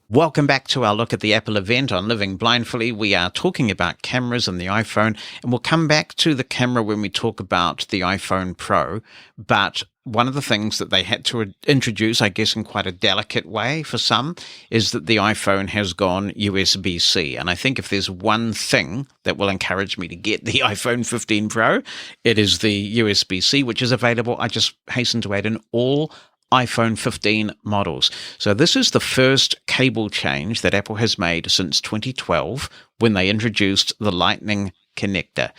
Welcome back to our look at the Apple event on Living Blindfully. We are talking about cameras and the iPhone, and we'll come back to the camera when we talk about the iPhone Pro. But one of the things that they had to introduce, I guess in quite a delicate way for some, is that the iPhone has gone USB-C. And I think if there's one thing that will encourage me to get the iPhone 15 Pro, it is the USB-C, which is available, I just hasten to add, in all iPhone 15 models. So this is the first cable change that Apple has made since 2012 when they introduced the Lightning connector.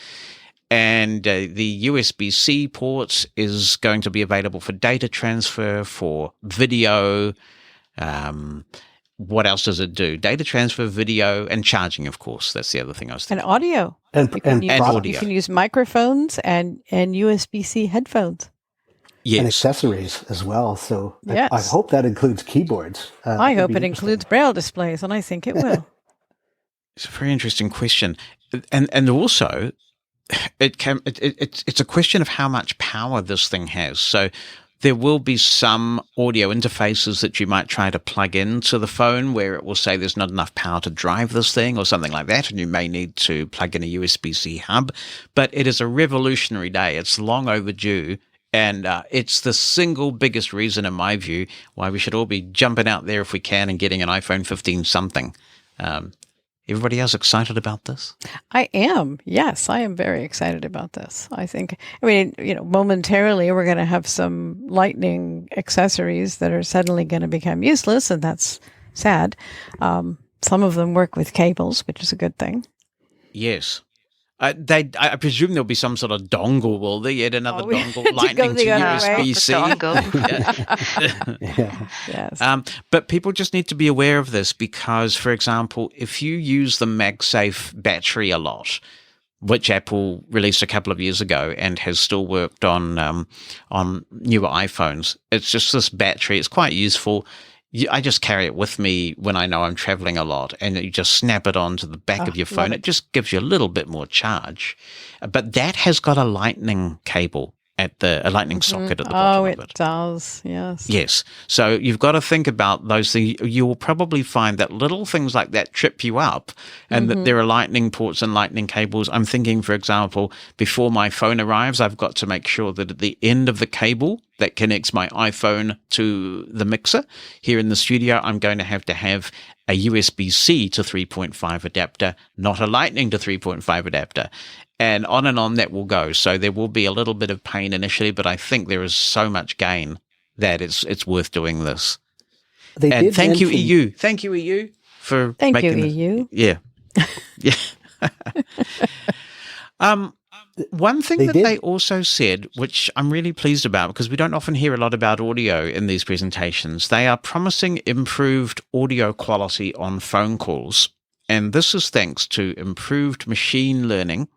And the USB-C port is going to be available for data transfer, for video. What else does it do? Data transfer, video, and charging, of course. That's the other thing I was thinking. And audio. And audio. You can use microphones and USB-C headphones. Yes. And accessories as well. So yes. I hope that includes keyboards. I hope it includes Braille displays, and I think it will. It's a very interesting question. And also, it's a question of how much power this thing has. So there will be some audio interfaces that you might try to plug into the phone where it will say there's not enough power to drive this thing or something like that, and you may need to plug in a USB-C hub. But it is a revolutionary day. It's long overdue, and it's the single biggest reason, in my view, why we should all be jumping out there if we can and getting an iPhone 15 something. Everybody else excited about this? I am. Yes, I am very excited about this. Momentarily we're going to have some Lightning accessories that are suddenly going to become useless, and that's sad. Some of them work with cables, which is a good thing. Yes. I presume there'll be some sort of dongle, will there? Yet another dongle, Lightning to USB-C. Yes. But people just need to be aware of this because, for example, if you use the MagSafe battery a lot, which Apple released a couple of years ago and has still worked on newer iPhones, it's just this battery. It's quite useful. I just carry it with me when I know I'm traveling a lot, and you just snap it onto the back of your phone. It just gives you a little bit more charge. But that has got a lightning cable a lightning socket at the bottom of it. Oh, it does, yes. Yes. So you've got to think about those things. You will probably find that little things like that trip you up, and that there are lightning ports and lightning cables. I'm thinking, for example, before my phone arrives, I've got to make sure that at the end of the cable, that connects my iPhone to the mixer. Here in the studio, I'm going to have a USB-C to 3.5 adapter, not a Lightning to 3.5 adapter. And on that will go. So there will be a little bit of pain initially, but I think there is so much gain that it's worth doing this. And thank you, EU. Thank you, EU, for making this. EU. Yeah. Yeah. One thing they also said, which I'm really pleased about, because we don't often hear a lot about audio in these presentations, they are promising improved audio quality on phone calls. And this is thanks to improved machine learning.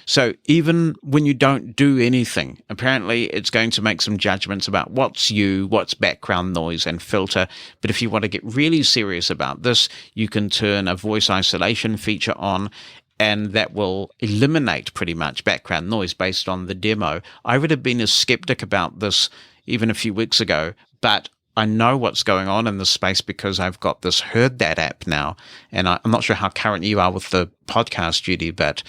So even when you don't do anything, apparently it's going to make some judgments about what's background noise and filter. But if you want to get really serious about this, you can turn a voice isolation feature on, and that will eliminate pretty much background noise based on the demo. I would have been a skeptic about this even a few weeks ago, but I know what's going on in this space because I've got this Heard That app now. And I'm not sure how current you are with the podcast, Judy, but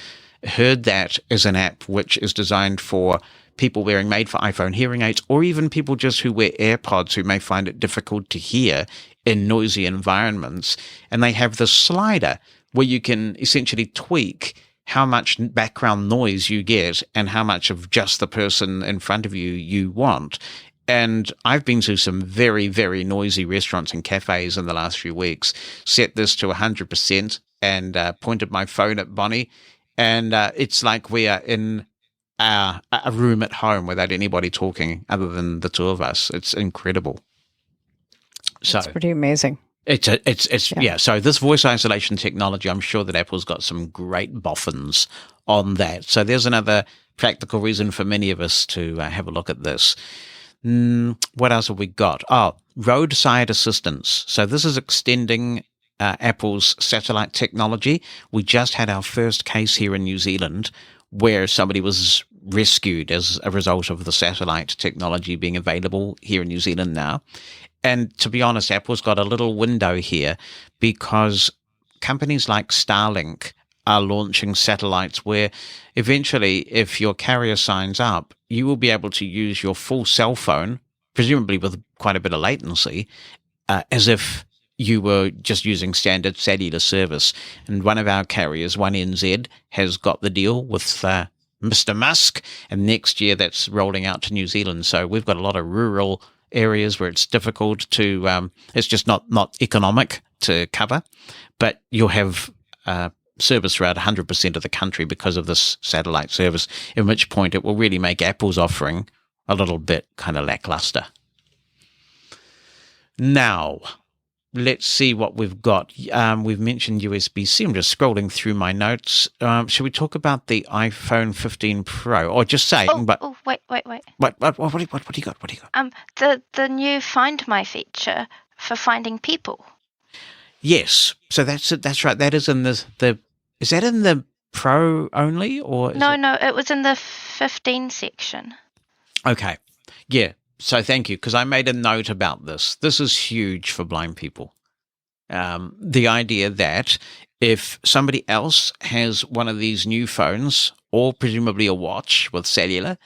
Heard That is an app which is designed for people wearing made for iPhone hearing aids, or even people just who wear AirPods who may find it difficult to hear in noisy environments. And they have this slider where you can essentially tweak how much background noise you get and how much of just the person in front of you want. And I've been to some very, very noisy restaurants and cafes in the last few weeks, set this to 100% and pointed my phone at Bonnie. And it's like we are in a room at home without anybody talking other than the two of us. It's incredible. It's pretty amazing. Yeah. So this voice isolation technology, I'm sure that Apple's got some great boffins on that. So there's another practical reason for many of us to have a look at this. What else have we got? Oh, roadside assistance. So this is extending Apple's satellite technology. We just had our first case here in New Zealand where somebody was rescued as a result of the satellite technology being available here in New Zealand now. And to be honest, Apple's got a little window here because companies like Starlink are launching satellites where eventually, if your carrier signs up, you will be able to use your full cell phone, presumably with quite a bit of latency, as if you were just using standard cellular service. And one of our carriers, 1NZ, has got the deal with Mr. Musk, and next year that's rolling out to New Zealand. So we've got a lot of rural areas where it's difficult to, it's just not economic to cover, but you'll have service throughout 100% of the country because of this satellite service, at which point it will really make Apple's offering a little bit kind of lackluster. Now, let's see what we've got. We've mentioned USB-C. I'm just scrolling through my notes. Should we talk about the iPhone 15 Pro? Or just saying, wait. What do you got? The new Find My feature for finding people. Yes. So that's right. That is in the is that in the Pro only, or No, it was in the 15 section. Okay. Yeah. So thank you, because I made a note about this. This is huge for blind people. The idea that if somebody else has one of these new phones, or presumably a watch with cellular,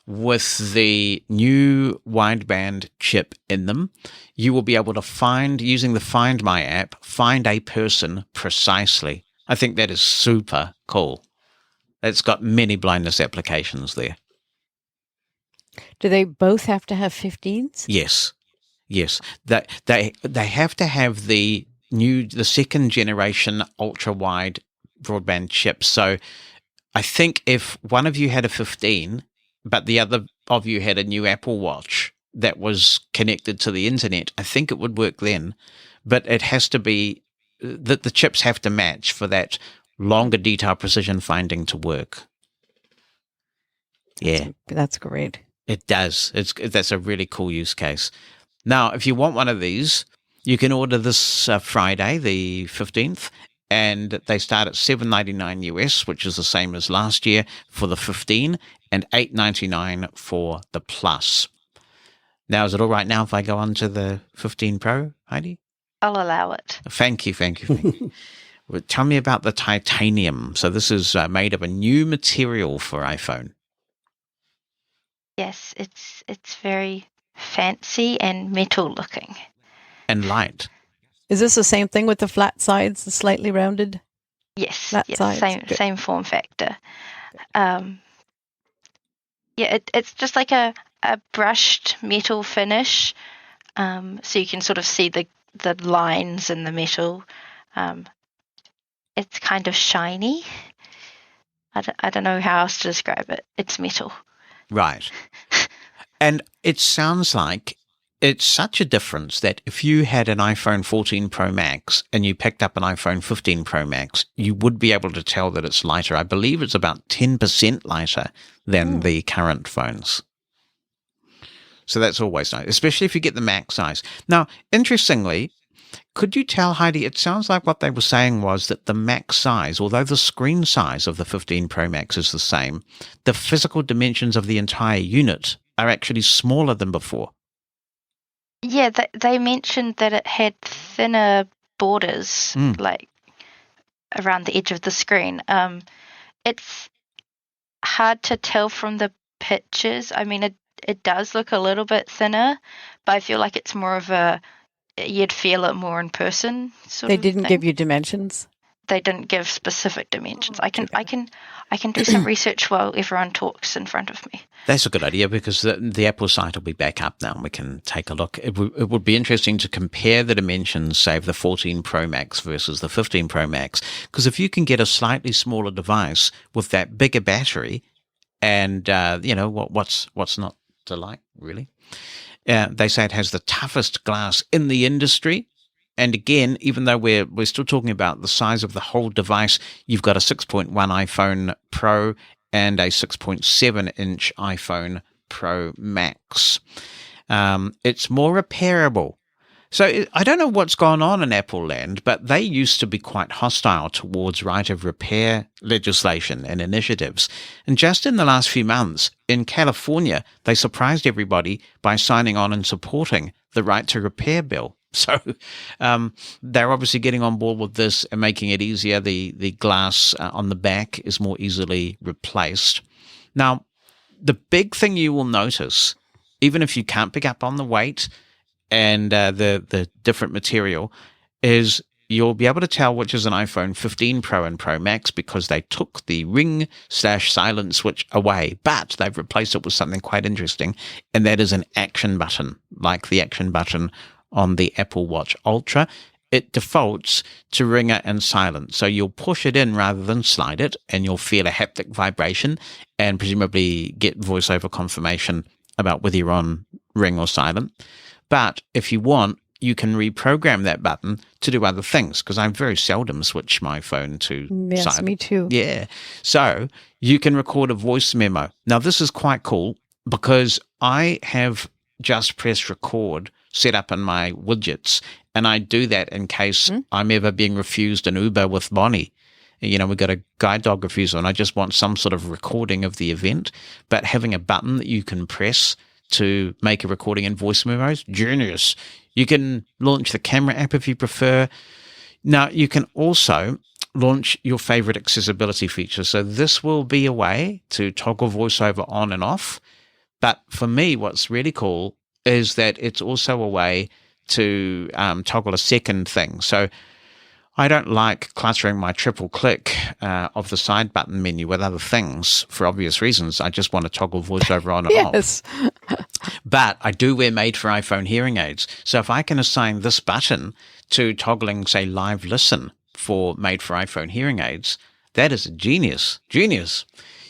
with the new wideband chip in them, you will be able to find, using the Find My app, find a person precisely. I think that is super cool. It's got many blindness applications there. Do they both have to have 15s? Yes. They have to have the second generation ultra wide broadband chip. So I think if one of you had a 15, but the other of you had a new Apple Watch that was connected to the internet, I think it would work then. But it has to be that the chips have to match for that longer detail precision finding to work. Yeah. That's great. It does. That's a really cool use case. Now, if you want one of these, you can order this Friday, the 15th, and they start at $7.99 US, which is the same as last year for the 15, and $8.99 for the Plus. Now, is it all right now if I go on to the 15 Pro, Heidi? I'll allow it. Thank you. Well, tell me about the titanium. So this is made of a new material for iPhone. Yes, it's very fancy and metal looking. And light. Is this the same thing with the flat sides, the slightly rounded? Yes, Flat sides. Good. same form factor. It's just like a brushed metal finish, so you can sort of see the lines in the metal. It's kind of shiny. I don't know how else to describe it. It's metal. Right. And it sounds like it's such a difference that if you had an iPhone 14 Pro Max and you picked up an iPhone 15 Pro Max, you would be able to tell that it's lighter. I believe it's about 10% lighter than the current phones. So that's always nice, especially if you get the Max size. Now, interestingly, could you tell, Heidi, it sounds like what they were saying was that the Max size, although the screen size of the 15 Pro Max is the same, the physical dimensions of the entire unit are actually smaller than before. Yeah, they mentioned that it had thinner borders, like around the edge of the screen. It's hard to tell from the pictures. I mean, it does look a little bit thinner, but I feel like it's more of you'd feel it more in person. They didn't give you dimensions? They didn't give specific dimensions. I can do some research while everyone talks in front of me. That's a good idea, because the Apple site will be back up now and we can take a look. It would be interesting to compare the dimensions, say, of the 14 Pro Max versus the 15 Pro Max, because if you can get a slightly smaller device with that bigger battery, and what's not to like, really? They say it has the toughest glass in the industry. And again, even though we're still talking about the size of the whole device, you've got a 6.1 iPhone Pro and a 6.7-inch iPhone Pro Max. It's more repairable. So I don't know what's gone on in Apple land, but they used to be quite hostile towards right of repair legislation and initiatives. And just in the last few months, in California, they surprised everybody by signing on and supporting the right to repair bill. So they're obviously getting on board with this and making it easier. The glass on the back is more easily replaced. Now, the big thing you will notice, even if you can't pick up on the weight and the different material, is you'll be able to tell which is an iPhone 15 Pro and Pro Max because they took the ring/silent switch away, but they've replaced it with something quite interesting, and that is an action button, like the action button on the Apple Watch Ultra. It defaults to ringer and silent. So you'll push it in rather than slide it, and you'll feel a haptic vibration and presumably get voiceover confirmation about whether you're on ring or silent. But if you want, you can reprogram that button to do other things, because I very seldom switch my phone to silent. Yes, me too. Yeah. So you can record a voice memo. Now, this is quite cool because I have just press record set up in my widgets, and I do that in case I'm ever being refused an Uber with Bonnie. You know, we've got a guide dog refusal, and I just want some sort of recording of the event. But having a button that you can press to make a recording in voice memos, genius. You can launch the camera app if you prefer. Now, you can also launch your favorite accessibility feature. So this will be a way to toggle voiceover on and off. But for me, what's really cool is that it's also a way to toggle a second thing. So I don't like cluttering my triple click of the side button menu with other things for obvious reasons. I just want to toggle voiceover on and Yes. off. But I do wear made for iPhone hearing aids. So if I can assign this button to toggling, say, live listen for made for iPhone hearing aids, that is a genius. Genius.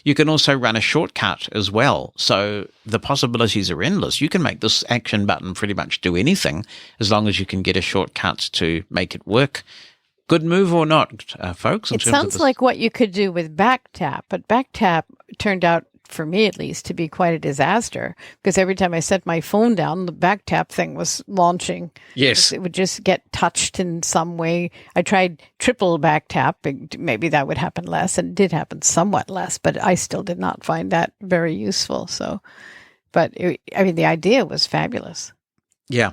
You can also run a shortcut as well. So the possibilities are endless. You can make this action button pretty much do anything as long as you can get a shortcut to make it work. Good move or not, folks? It sounds like what you could do with back tap, but back tap turned out, for me at least, to be quite a disaster because every time I set my phone down, the back tap thing was launching. Yes. It would just get touched in some way. I tried triple back tap. Maybe that would happen less, and it did happen somewhat less, but I still did not find that very useful. So, but the idea was fabulous. Yeah.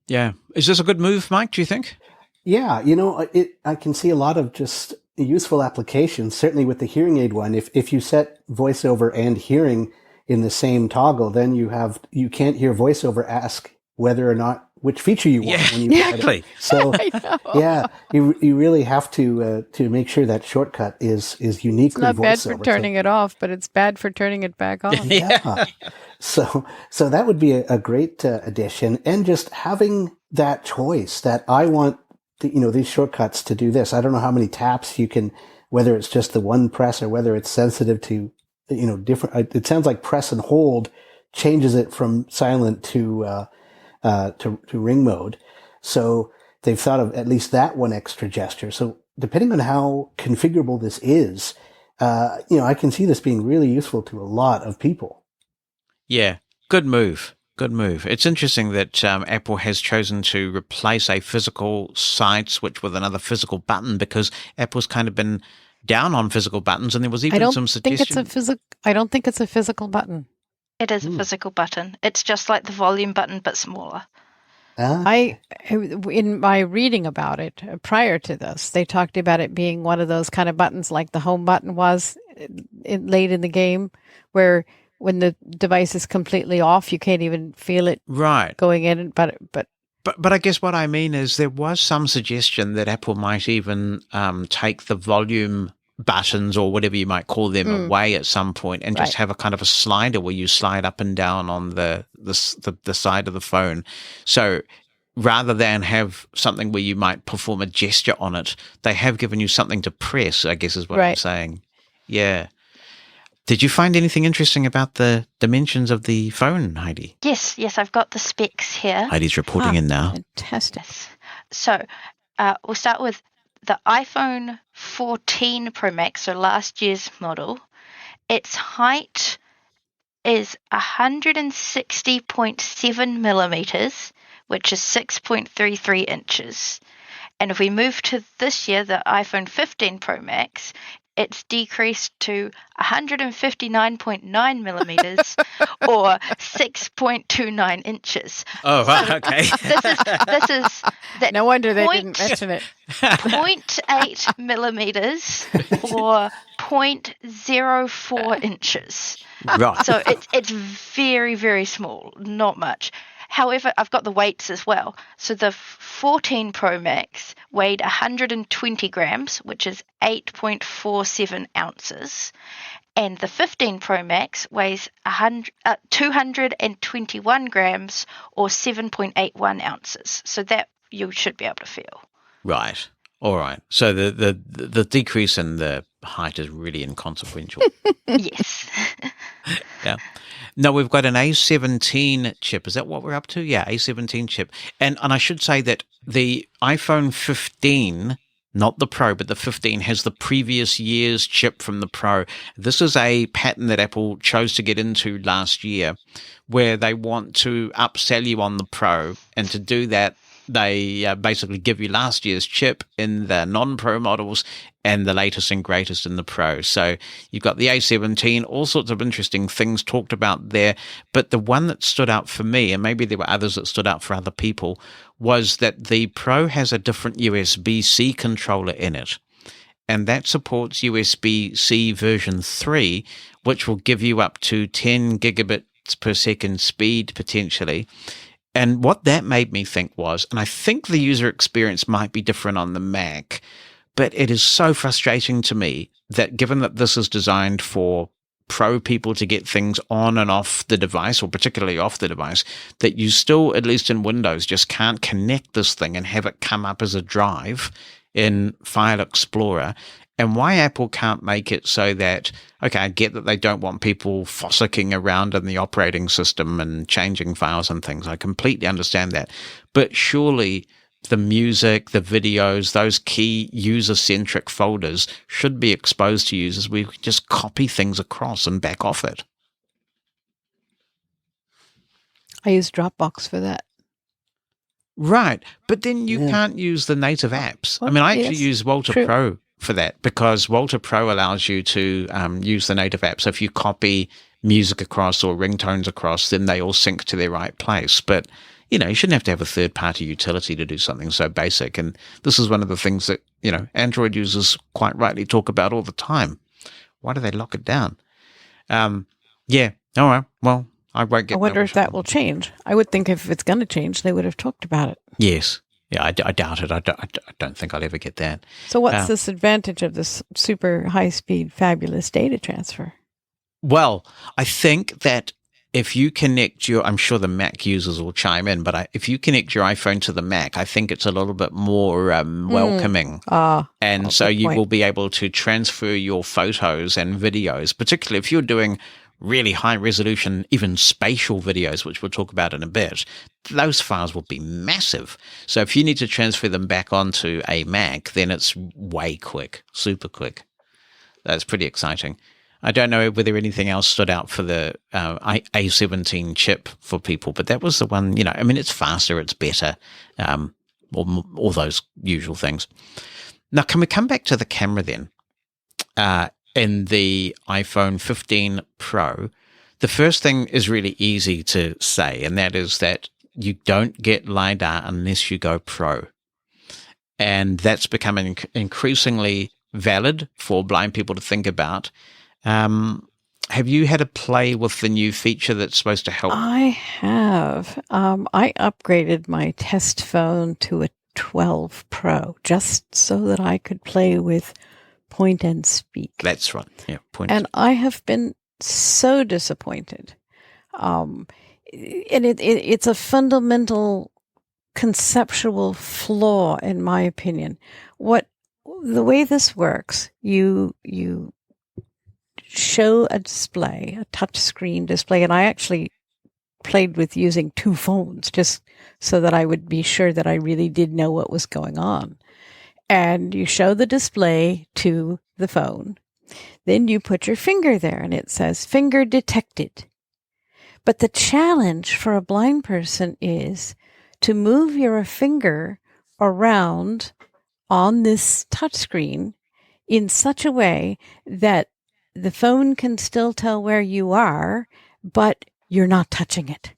Yeah. Is this a good move, Mike, do you think? Yeah, I can see a lot of just useful applications, certainly with the hearing aid one. If you set voiceover and hearing in the same toggle, then you can't hear VoiceOver ask whether or not which feature you want when you exactly. So yeah, you really have to make sure that shortcut is uniquely It's not bad VoiceOver. for turning it off, but it's bad for turning it back on. Yeah. So that would be a great addition, and just having that choice that I want, these shortcuts to do this. I don't know how many taps you can, whether it's just the one press or whether it's sensitive to, different. It sounds like press and hold changes it from silent to ring mode. So they've thought of at least that one extra gesture. So depending on how configurable this is, I can see this being really useful to a lot of people. Yeah, good move. Good move. It's interesting that Apple has chosen to replace a physical side switch with another physical button, because Apple's kind of been down on physical buttons, and there was even some suggestion. I don't think it's a physical button. It is a physical button. It's just like the volume button, but smaller. In my reading about it prior to this, they talked about it being one of those kind of buttons like the home button was late in the game, where when the device is completely off, you can't even feel it going in. But I guess what I mean is there was some suggestion that Apple might even take the volume buttons, or whatever you might call them, away at some point, and just have a kind of a slider where you slide up and down on the side of the phone. So rather than have something where you might perform a gesture on it, they have given you something to press, I guess is what I'm saying. Yeah. Did you find anything interesting about the dimensions of the phone, Heidi? Yes, I've got the specs here. Heidi's reporting in now. Fantastic. So we'll start with the iPhone 14 Pro Max, so last year's model. Its height is 160.7 millimeters, which is 6.33 inches. And if we move to this year, the iPhone 15 Pro Max, it's decreased to 159.9 millimeters or 6.29 inches. Oh, right, okay. This is that. No wonder they didn't mention it. 0.8 millimeters or 0.04 inches. Right. So it's very, very small, not much. However, I've got the weights as well. So the 14 Pro Max weighed 120 grams, which is 8.47 ounces. And the 15 Pro Max weighs 221 grams or 7.81 ounces. So that you should be able to feel. Right. All right. So the decrease in the height is really inconsequential. Yes. Yeah. No, we've got an A17 chip. Is that what we're up to? Yeah, A17 chip. And I should say that the iPhone 15, not the Pro, but the 15 has the previous year's chip from the Pro. This is a pattern that Apple chose to get into last year, where they want to upsell you on the Pro. And to do that, they basically give you last year's chip in the non-Pro models and the latest and greatest in the Pro. So you've got the A17, all sorts of interesting things talked about there. But the one that stood out for me, and maybe there were others that stood out for other people, was that the Pro has a different USB-C controller in it. And that supports USB-C version 3, which will give you up to 10 gigabits per second speed potentially. And what that made me think was, and I think the user experience might be different on the Mac, but it is so frustrating to me that given that this is designed for Pro people to get things on and off the device, or particularly off the device, that you still, at least in Windows, just can't connect this thing and have it come up as a drive in File Explorer. And why Apple can't make it so that, okay, I get that they don't want people fossicking around in the operating system and changing files and things. I completely understand that. But surely the music, the videos, those key user-centric folders should be exposed to users. We just copy things across and back off it. I use Dropbox for that. Right. But then you can't use the native apps. Well, I mean, I actually yes, use Walter true. Pro for that, because Walter Pro allows you to use the native app. So if you copy music across or ringtones across, then they all sync to their right place. But, you shouldn't have to have a third-party utility to do something so basic. And this is one of the things that, Android users quite rightly talk about all the time. Why do they lock it down? Yeah, All right. Well, I won't get. I wonder if that will change. I would think if it's going to change, they would have talked about it. Yes. Yeah, I doubt it. I don't think I'll ever get that. So what's this advantage of this super high-speed, fabulous data transfer? Well, I think that if you connect I'm sure the Mac users will chime in, but if you connect your iPhone to the Mac, I think it's a little bit more welcoming. And so you will be able to transfer your photos and videos, particularly if you're doing really high resolution, even spatial videos, which we'll talk about in a bit. Those files will be massive. So if you need to transfer them back onto a Mac, then it's way quick, super quick. That's pretty exciting. I don't know whether anything else stood out for the A17 chip for people, but that was the one, I mean, it's faster, it's better, all those usual things. Now, can we come back to the camera then? In the iPhone 15 Pro, the first thing is really easy to say, and that is that you don't get LiDAR unless you go Pro. And that's becoming increasingly valid for blind people to think about. Have you had a play with the new feature that's supposed to help? I have. I upgraded my test phone to a 12 Pro just so that I could play with point and speak. That's right. Yeah, point. And I have been so disappointed. And it's a fundamental conceptual flaw, in my opinion. The way this works, you show a display, a touch screen display, and I actually played with using two phones just so that I would be sure that I really did know what was going on. And you show the display to the phone. Then you put your finger there and it says finger detected. But the challenge for a blind person is to move your finger around on this touchscreen in such a way that the phone can still tell where you are, but you're not touching it.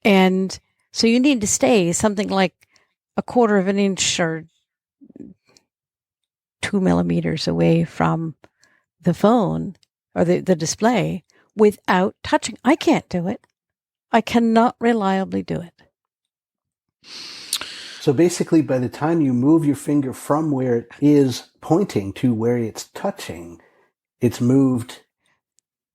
And so you need to stay something like a quarter of an inch or 2 millimeters away from the phone or the display without touching. I can't do it. I cannot reliably do it. So basically, by the time you move your finger from where it is pointing to where it's touching, it's moved.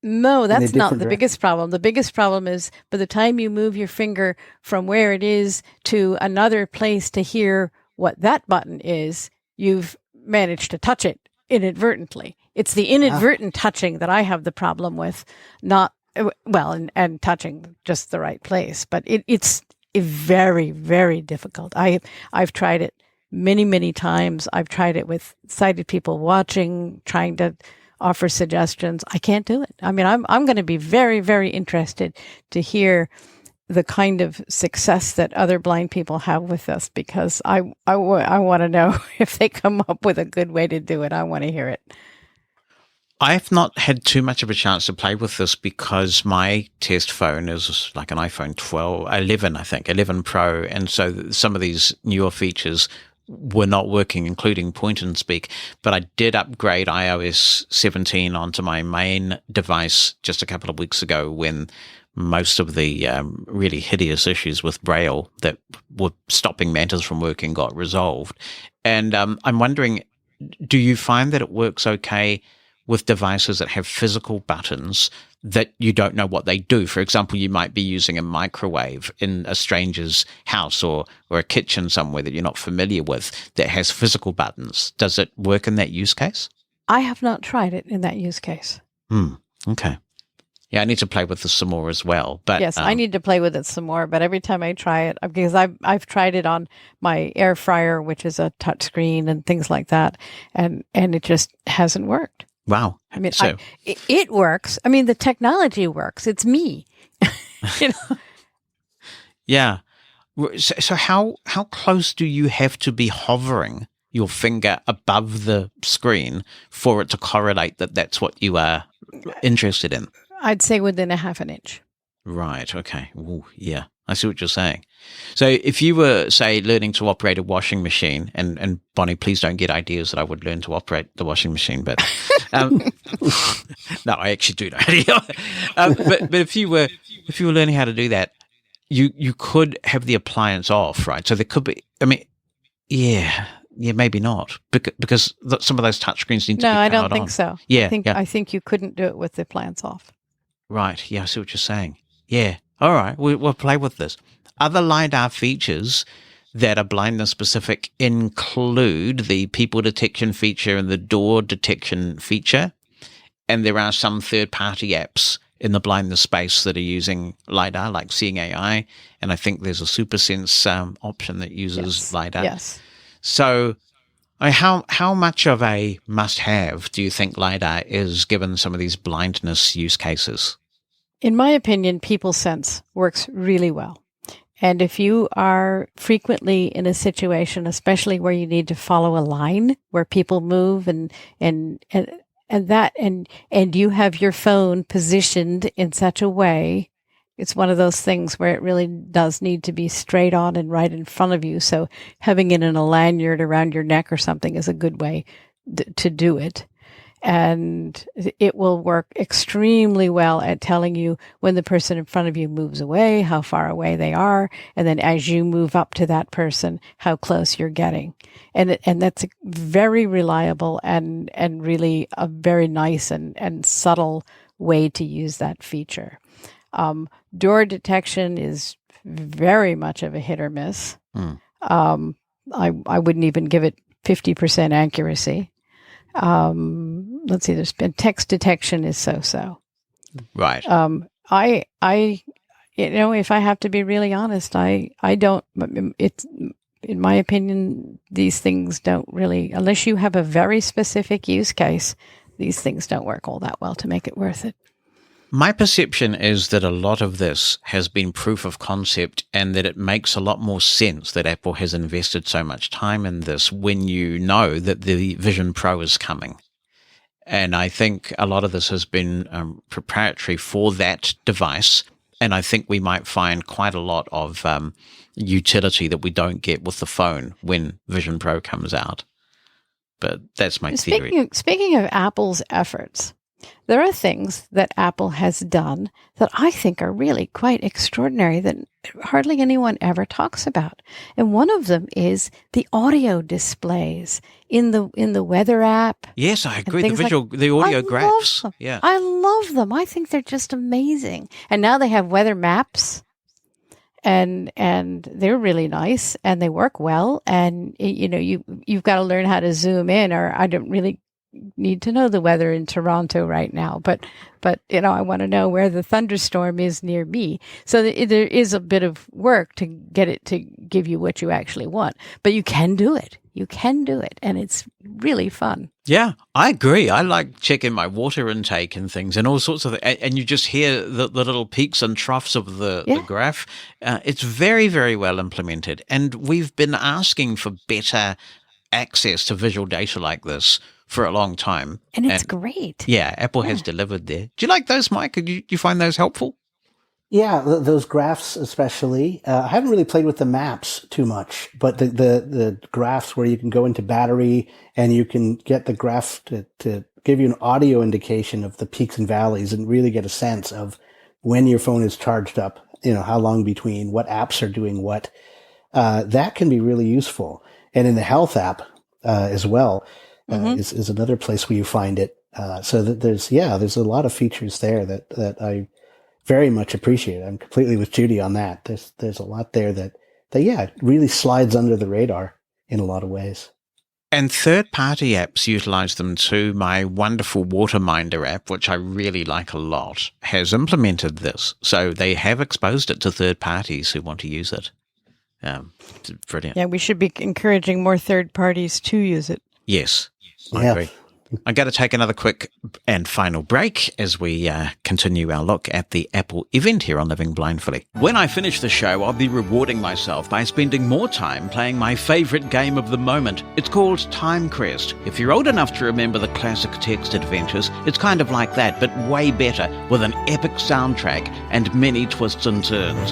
No, that's not the biggest problem. The biggest problem is by the time you move your finger from where it is to another place to hear what that button is, you've managed to touch it inadvertently. It's the inadvertent touching that I have the problem with, and touching just the right place. But it's very, very difficult. I've tried it many, many times. I've tried it with sighted people watching, trying to offer suggestions. I can't do it. I mean, I'm going to be very, very interested to hear the kind of success that other blind people have with this, because I want to know if they come up with a good way to do it. I want to hear it. I've not had too much of a chance to play with this because my test phone is like an iPhone 11 Pro. And so some of these newer features were not working, including point and speak. But I did upgrade iOS 17 onto my main device just a couple of weeks ago when most of the really hideous issues with Braille that were stopping Mantis from working got resolved. And I'm wondering, do you find that it works okay with devices that have physical buttons that you don't know what they do? For example, you might be using a microwave in a stranger's house or a kitchen somewhere that you're not familiar with that has physical buttons. Does it work in that use case? I have not tried it in that use case. Okay. Yeah, I need to play with this some more as well. But yes, I need to play with it some more. But every time I try it, because I've tried it on my air fryer, which is a touch screen and things like that, and it just hasn't worked. Wow. I mean, it works. I mean, the technology works. It's me. Yeah. So how close do you have to be hovering your finger above the screen for it to correlate that that's what you are interested in? I'd say within a half an inch. Right. Okay. Ooh, yeah. I see what you're saying. So if you were, say, learning to operate a washing machine, and Bonnie, please don't get ideas that I would learn to operate the washing machine, but no, I actually do know. But if you were learning how to do that, you could have the appliance off, right? So there could be, I mean, yeah, maybe not, because some of those touchscreens need to be No, I powered don't think on. so. Yeah, I think you couldn't do it with the appliance off. Right. Yeah, I see what you're saying. Yeah. All right. We'll play with this. Other LiDAR features that are blindness specific include the people detection feature and the door detection feature. And there are some third-party apps in the blindness space that are using LiDAR, like Seeing AI. And I think there's a SuperSense option that uses LiDAR. Yes. So how much of a must-have do you think LiDAR is given some of these blindness use cases? In my opinion, People Sense works really well. And if you are frequently in a situation, especially where you need to follow a line where people move and you have your phone positioned in such a way, it's one of those things where it really does need to be straight on and right in front of you. So having it in a lanyard around your neck or something is a good way to do it. And it will work extremely well at telling you when the person in front of you moves away, how far away they are, and then as you move up to that person, how close you're getting. And that's very reliable and really a very nice and subtle way to use that feature. Door detection is very much of a hit or miss. I wouldn't even give it 50% accuracy. Let's see, there's been text detection is so-so. Right. If I have to be really honest, I don't, it's, in my opinion, these things don't really, unless you have a very specific use case, these things don't work all that well to make it worth it. My perception is that a lot of this has been proof of concept and that it makes a lot more sense that Apple has invested so much time in this when you know that the Vision Pro is coming. And I think a lot of this has been proprietary for that device. And I think we might find quite a lot of utility that we don't get with the phone when Vision Pro comes out. But that's my theory. Speaking of Apple's efforts, there are things that Apple has done that I think are really quite extraordinary that hardly anyone ever talks about. And one of them is the audio displays in the weather app. Yes, I agree. The audio graphs. Yeah. I love them. I think they're just amazing. And now they have weather maps. And they're really nice and they work well. And you've got to learn how to zoom in, or I don't really need to know the weather in Toronto right now, but I want to know where the thunderstorm is near me. So there is a bit of work to get it to give you what you actually want, but you can do it. You can do it, and it's really fun. Yeah, I agree. I like checking my water intake and things and all sorts of things. And you just hear the little peaks and troughs of the graph. It's very, very well implemented. And we've been asking for better access to visual data like this for a long time. And it's great. Yeah, Apple has delivered there. Do you like those, Mike? Do you find those helpful? Yeah, those graphs especially. I haven't really played with the maps too much, but the graphs where you can go into battery and you can get the graph to give you an audio indication of the peaks and valleys and really get a sense of when your phone is charged up, how long between, what apps are doing what. That can be really useful. And in the health app as well is another place where you find it. So that there's a lot of features there that I very much appreciate. I'm completely with Judy on that. There's a lot there that really slides under the radar in a lot of ways. And third-party apps utilize them too. My wonderful Waterminder app, which I really like a lot, has implemented this. So they have exposed it to third parties who want to use it. It's brilliant. Yeah, we should be encouraging more third parties to use it. Yes, I agree. I'm going to take another quick and final break as we continue our look at the Apple event here on Living Blindfully. When I finish the show, I'll be rewarding myself by spending more time playing my favorite game of the moment. It's called Time Crest. If you're old enough to remember the classic text adventures, it's kind of like that, but way better, with an epic soundtrack and many twists and turns.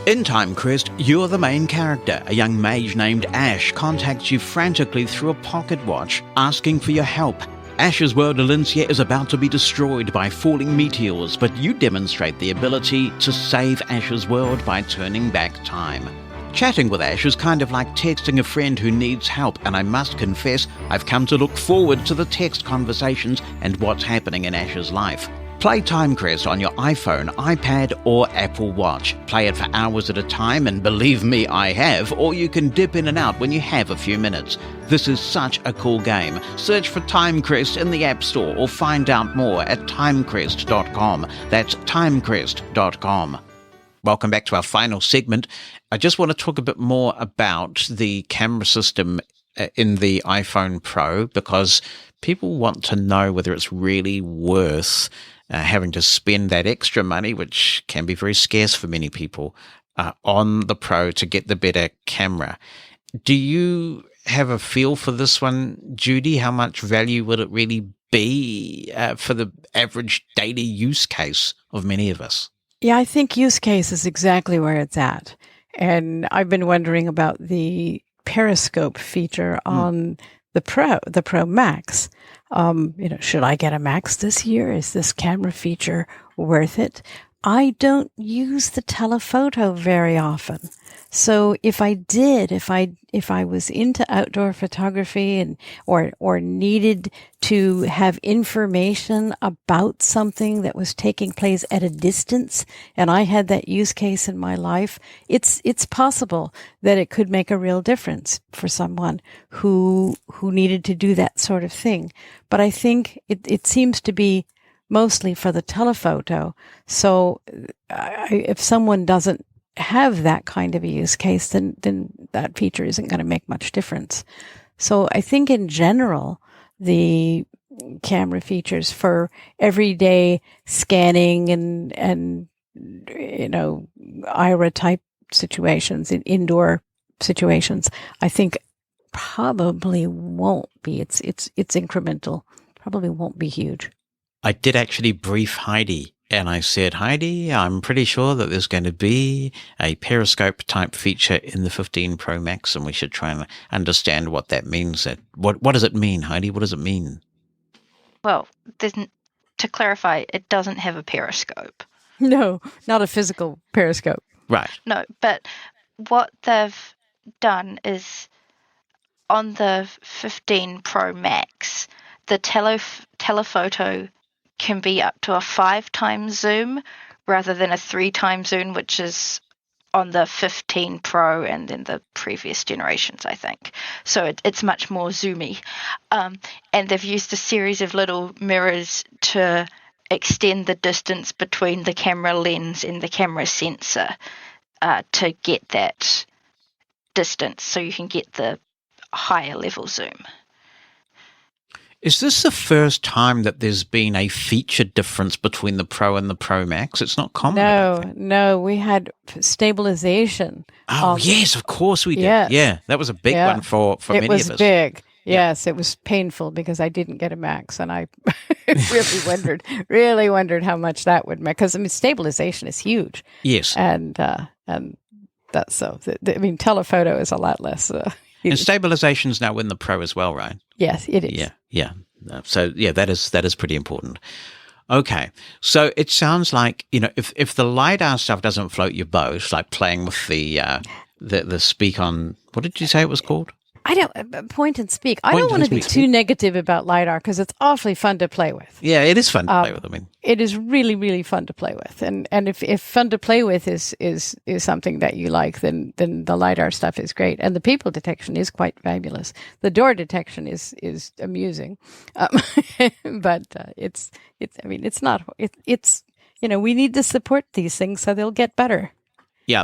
In Time Quest, you're the main character. A young mage named Ash contacts you frantically through a pocket watch, asking for your help. Ash's world, Alincia, is about to be destroyed by falling meteors, but you demonstrate the ability to save Ash's world by turning back time. Chatting with Ash is kind of like texting a friend who needs help, and I must confess, I've come to look forward to the text conversations and what's happening in Ash's life. Play Time Quest on your iPhone, iPad, or Apple Watch. Play it for hours at a time, and believe me, I have, or you can dip in and out when you have a few minutes. This is such a cool game. Search for Time Quest in the App Store or find out more at timequest.com. That's timequest.com. Welcome back to our final segment. I just want to talk a bit more about the camera system in the iPhone Pro, because people want to know whether it's really worth having to spend that extra money, which can be very scarce for many people, on the Pro to get the better camera. Do you have a feel for this one, Judy? How much value would it really be for the average daily use case of many of us? Yeah, I think use case is exactly where it's at. And I've been wondering about the periscope feature on the Pro Max. Should I get a Max this year? Is this camera feature worth it? I don't use the telephoto very often. So if I did, if I was into outdoor photography and or needed to have information about something that was taking place at a distance, and I had that use case in my life, it's possible that it could make a real difference for someone who needed to do that sort of thing. But I think it seems to be mostly for the telephoto. So if someone doesn't have that kind of a use case, then that feature isn't going to make much difference. So I think in general, the camera features for everyday scanning and IRA type situations, in indoor situations, I think probably won't be. It's incremental. Probably won't be huge. I did actually brief Heidi, and I said, Heidi, I'm pretty sure that there's going to be a periscope type feature in the 15 Pro Max, and we should try and understand what that means. What does it mean, Heidi? What does it mean? Well, to clarify, it doesn't have a periscope. No, not a physical periscope. Right. No, but what they've done is on the 15 Pro Max, the telephoto can be up to a 5x zoom rather than a 3x zoom, which is on the 15 Pro and in the previous generations, I think. So it's much more zoomy. And they've used a series of little mirrors to extend the distance between the camera lens and the camera sensor to get that distance so you can get the higher level zoom. Is this the first time that there's been a feature difference between the Pro and the Pro Max? It's not common. No, we had stabilization. Oh, yes, of course we did. Yes. Yeah, that was a big one for many of us. It was big. Yes, it was painful because I didn't get a Max, and I really wondered how much that would make. Because stabilization is huge. Yes, and that's so. Telephoto is a lot less. And stabilization's now in the Pro as well, right? Yes, it is. Yeah. So that is pretty important. Okay, so it sounds like if the LiDAR stuff doesn't float your boat, like playing with the speak on, what did you say it was called? I don't point and speak. I don't want to be too negative about LiDAR because it's awfully fun to play with. Yeah, it is fun to play with. It is really, really fun to play with, and if fun to play with is something that you like, then the LiDAR stuff is great, and the people detection is quite fabulous. The door detection is amusing, but it's not. We need to support these things so they'll get better. Yeah.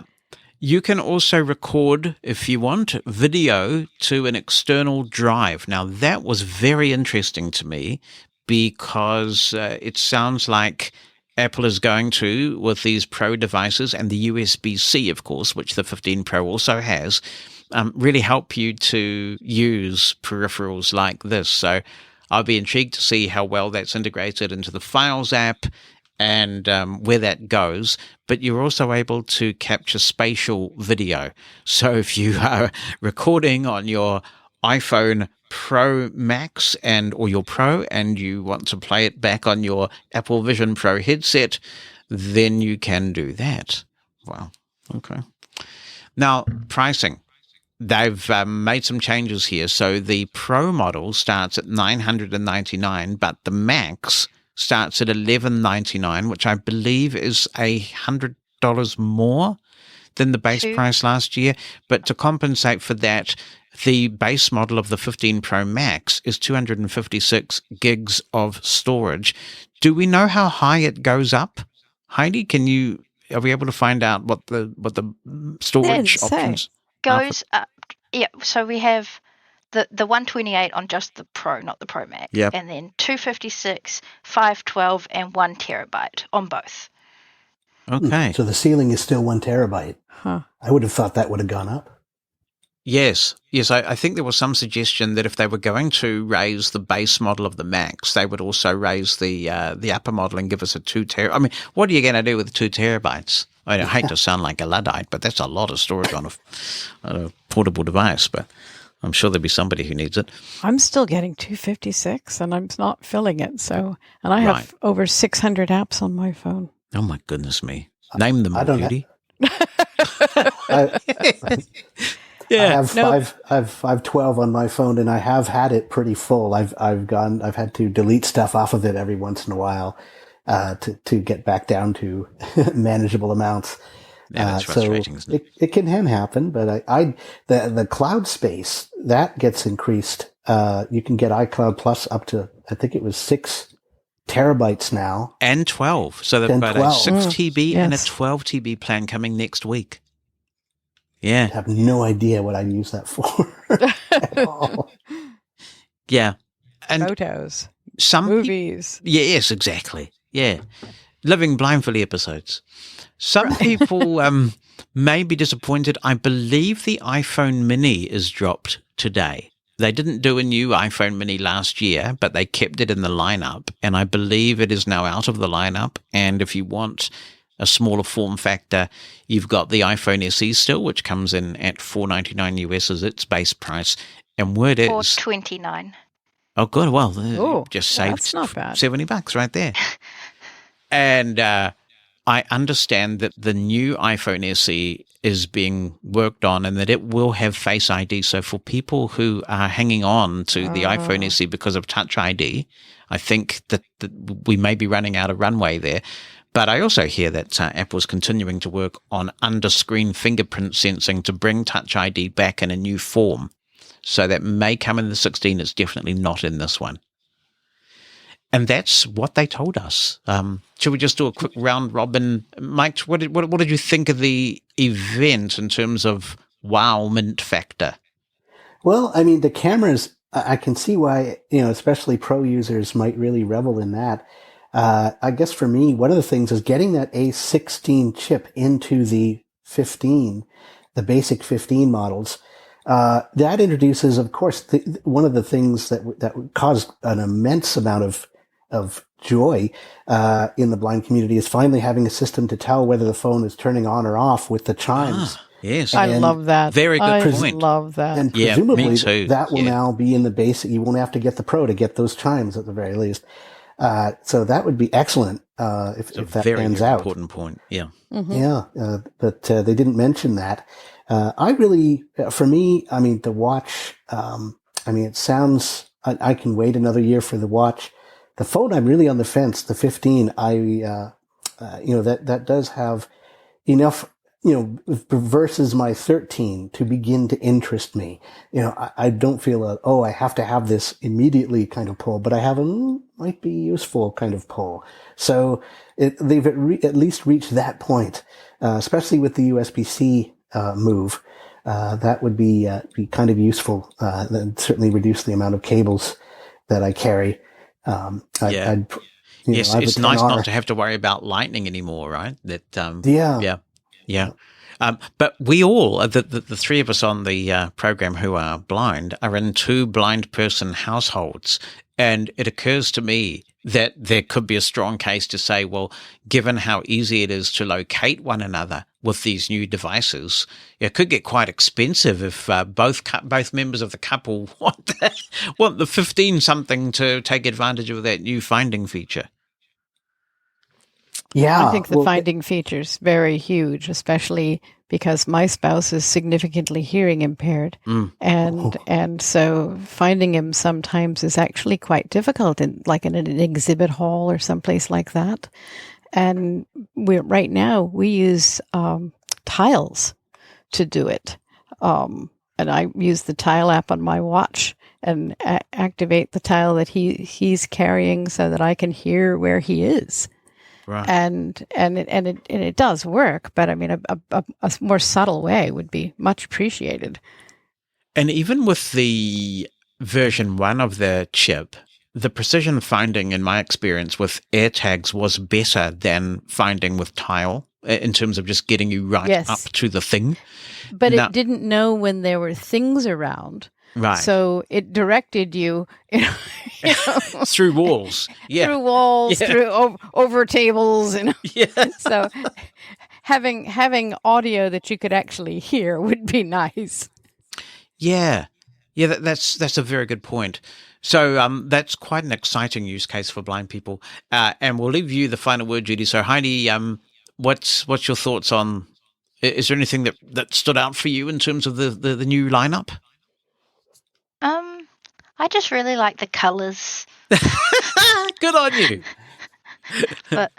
You can also record, if you want, video to an external drive. Now, that was very interesting to me because it sounds like Apple is going to, with these Pro devices and the USB-C, of course, which the 15 Pro also has, really help you to use peripherals like this. So I'll be intrigued to see how well that's integrated into the Files app and where that goes, but you're also able to capture spatial video. So if you are recording on your iPhone Pro Max or your Pro, and you want to play it back on your Apple Vision Pro headset, then you can do that. Wow. Okay. Now, pricing. They've made some changes here. So the Pro model starts at $999, but the Max starts at $1,199, which I believe is $100 more than the base price last year. But to compensate for that, the base model of the 15 Pro Max is 256 gigs of storage. Do we know how high it goes up? Heidi, are we able to find out what the storage options goes up? Yeah, so we have the 128 on just the Pro, not the Pro Max. Yep. And then 256, 512, and 1 terabyte on both. Okay. So the ceiling is still 1 terabyte. Huh. I would have thought that would have gone up. Yes. I think there was some suggestion that if they were going to raise the base model of the Max, they would also raise the upper model and give us a 2 terabyte. I mean, what are you going to do with 2 terabytes? I hate to sound like a Luddite, but that's a lot of storage on a portable device, but I'm sure there'll be somebody who needs it. I'm still getting 256 and I'm not filling it. And I have over 600 apps on my phone. Oh my goodness me. Name them, Judy. Yeah, I have 12 on my phone, and I have had it pretty full. I've had to delete stuff off of it every once in a while to get back down to manageable amounts. Yeah, that's frustrating, isn't it? It can happen, but the cloud space that gets increased. You can get iCloud Plus up to, I think it was 6 terabytes now, and 12. So they've got 12. a 6 TB and a 12 TB plan coming next week. Yeah. I have no idea what I'd use that for at all. Yeah. And photos, some movies. Yes, exactly. Yeah. Living blindfully episodes. Some people may be disappointed. I believe the iPhone mini is dropped today. They didn't do a new iPhone mini last year, but they kept it in the lineup. And I believe it is now out of the lineup. And if you want a smaller form factor, you've got the iPhone SE still, which comes in at $499 US as its base price. And word is $429. Oh, good. Well, just saved that's not bad. $70 right there. And I understand that the new iPhone SE is being worked on and that it will have Face ID. So for people who are hanging on to the iPhone SE because of Touch ID, I think that we may be running out of runway there. But I also hear that Apple's continuing to work on under-screen fingerprint sensing to bring Touch ID back in a new form. So that may come in the 16. It's definitely not in this one. And that's what they told us. Should we just do a quick round robin? Mike, what did you think of the event in terms of wow-mint factor? Well, I mean, the cameras, I can see why, especially pro users might really revel in that. I guess for me, one of the things is getting that A16 chip into the 15, the basic 15 models. That introduces, of course, one of the things that caused an immense amount of joy in the blind community is finally having a system to tell whether the phone is turning on or off with the chimes. Yes, I love that. Very good point. I love that. And presumably me too. that will now be in the basic. You won't have to get the Pro to get those chimes at the very least. So that would be excellent if that pans out. Important point. Yeah. Mm-hmm. Yeah, but they didn't mention that. For me, I mean, the watch. It sounds. I can wait another year for the watch. The phone, I'm really on the fence. The 15, that does have enough, versus my 13 to begin to interest me. I don't feel I have to have this immediately kind of pull, but I have a might be useful kind of pull. So they've at least reached that point, especially with the USB-C move. That would be kind of useful. And certainly reduce the amount of cables that I carry. It's nice not to have to worry about lightning anymore, right? Yeah. But we all, the three of us on the program who are blind, are in 2 blind person households. And it occurs to me that there could be a strong case to say, well, given how easy it is to locate one another with these new devices, it could get quite expensive if both members of the couple want the 15-something to take advantage of that new finding feature. Yeah. I think the finding feature is very huge, especially because my spouse is significantly hearing impaired. And so finding him sometimes is actually quite difficult, in an exhibit hall or someplace like that. And right now we use tiles to do it. And I use the tile app on my watch and activate the tile that he's carrying so that I can hear where he is. Right. And it does work, but I mean, a more subtle way would be much appreciated. And even with the version 1 of the chip, the precision finding, in my experience, with AirTags was better than finding with Tile in terms of just getting you right up to the thing. But it didn't know when there were things around. Right. So it directed you, through walls. Yeah. Through walls, through over tables, Yeah. So having audio that you could actually hear would be nice. Yeah. Yeah, that's a very good point. So that's quite an exciting use case for blind people. And we'll leave you the final word, Judy. So Heidi, what's your thoughts on, is there anything that stood out for you in terms of the new lineup? I just really like the colors. Good on you. But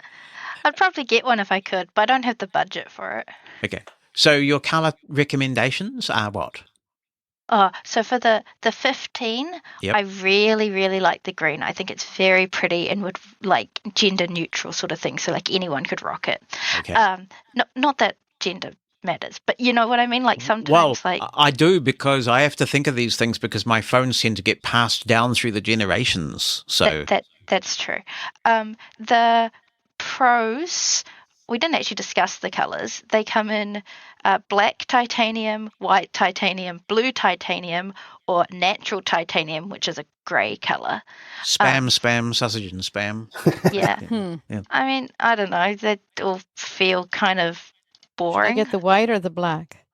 I'd probably get one if I could, but I don't have the budget for it. Okay. So your color recommendations are what? So for the 15, I really, really like the green. I think it's very pretty and would like gender neutral sort of thing. So like anyone could rock it. Okay. Not that gender matters, but you know what I mean? Like sometimes I do, because I have to think of these things because my phones tend to get passed down through the generations. So that's true. The pros, we didn't actually discuss the colors. They come in black titanium, white titanium, blue titanium, or natural titanium, which is a grey color. Spam, sausage and spam. Yeah. Yeah. I mean, I don't know. They all feel kind of boring. Should I get the white or the black?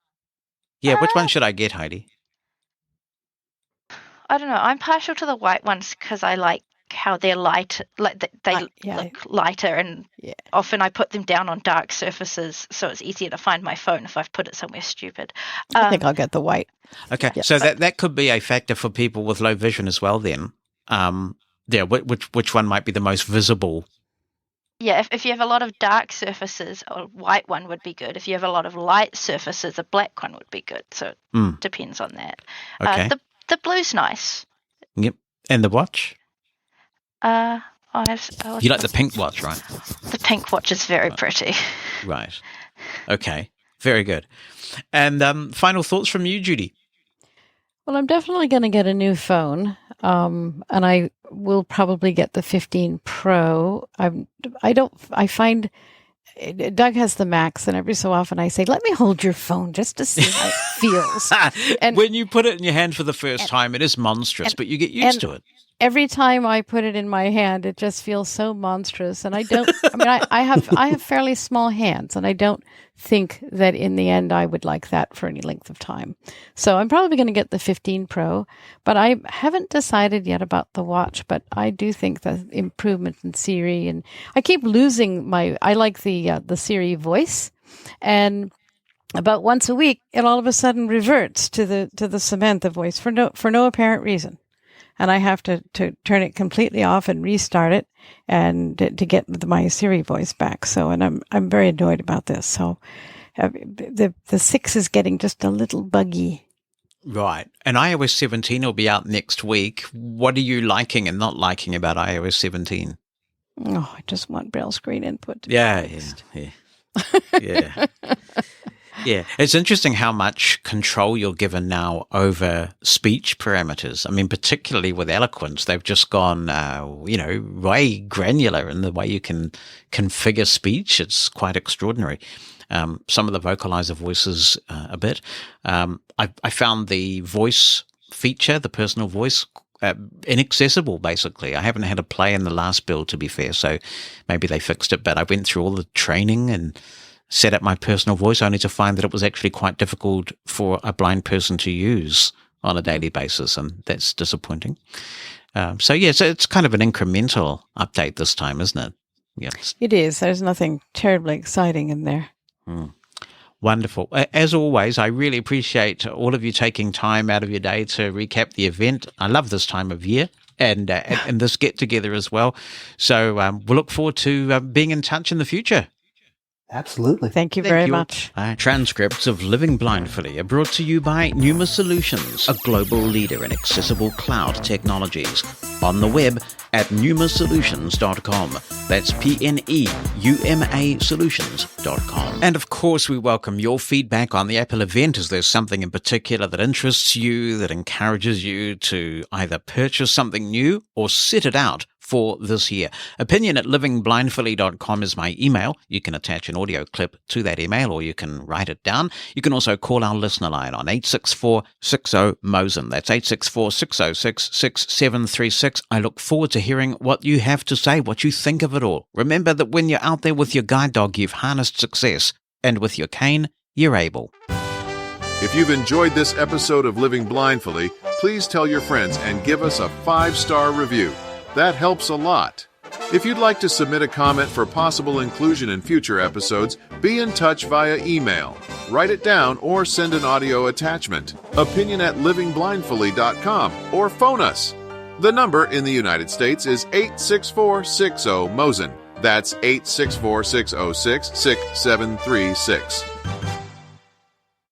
Yeah, which one should I get, Heidi? I don't know. I'm partial to the white ones because I like how they're light, like they look lighter, and often I put them down on dark surfaces, so it's easier to find my phone if I've put it somewhere stupid. I think I'll get the white. Okay, so that could be a factor for people with low vision as well. Then, which one might be the most visible? Yeah, if you have a lot of dark surfaces, a white one would be good. If you have a lot of light surfaces, a black one would be good. So it depends on that. Okay. The blue's nice. Yep. And the watch? You like the pink watch, right? The pink watch is very pretty. Right. Okay. Very good. And final thoughts from you, Judy? Well, I'm definitely going to get a new phone, and I will probably get the 15 Pro. I find Doug has the Max, and every so often I say, "Let me hold your phone just to see how it feels." And when you put it in your hand for the first time, it is monstrous, but you get used to it. Every time I put it in my hand, it just feels so monstrous, and I don't. I mean, I have fairly small hands, and I don't think that in the end I would like that for any length of time. So I'm probably going to get the 15 Pro, but I haven't decided yet about the watch. But I do think the improvement in Siri, and I keep losing I like the Siri voice, and about once a week it all of a sudden reverts to the Samantha voice for no apparent reason. And I have to turn it completely off and restart it, and to get my Siri voice back. So, and I'm very annoyed about this. So, the 6 is getting just a little buggy. Right. And iOS 17 will be out next week. What are you liking and not liking about iOS 17? Oh, I just want Braille screen input. Yeah. Yeah, it's interesting how much control you're given now over speech parameters. I mean, particularly with eloquence, they've just gone, way granular in the way you can configure speech. It's quite extraordinary. Some of the vocalizer voices a bit. I found the voice feature, the personal voice, inaccessible, basically. I haven't had a play in the last build, to be fair, so maybe they fixed it, but I went through all the training and set up my personal voice only to find that it was actually quite difficult for a blind person to use on a daily basis, and that's disappointing. So it's kind of an incremental update this time, isn't it? Yes. It is. There's nothing terribly exciting in there. Wonderful. As always, I really appreciate all of you taking time out of your day to recap the event. I love this time of year and this get-together as well. So we'll look forward to being in touch in the future. Absolutely. Thank you very much. Transcripts of Living Blindfully are brought to you by Pneuma Solutions, a global leader in accessible cloud technologies. On the web at pneumasolutions.com. That's PNEUMA Solutions.com. And of course, we welcome your feedback on the Apple event. Is there something in particular that interests you, that encourages you to either purchase something new or sit it out for this year? opinion@livingblindfully.com is my email. You can attach an audio clip to that email, or you can write it down. You can also call our listener line on 864-60-MOSEN. That's 864-606-6736. I look forward to hearing what you have to say, what you think of it all. Remember that when you're out there with your guide dog, you've harnessed success, and with your cane, you're able. If you've enjoyed this episode of Living Blindfully, please tell your friends and give us a 5-star review. That helps a lot. If you'd like to submit a comment for possible inclusion in future episodes, be in touch via email. Write it down or send an audio attachment. opinion@livingblindfully.com or phone us. The number in the United States is 864-60-MOSEN. That's 864-606-6736.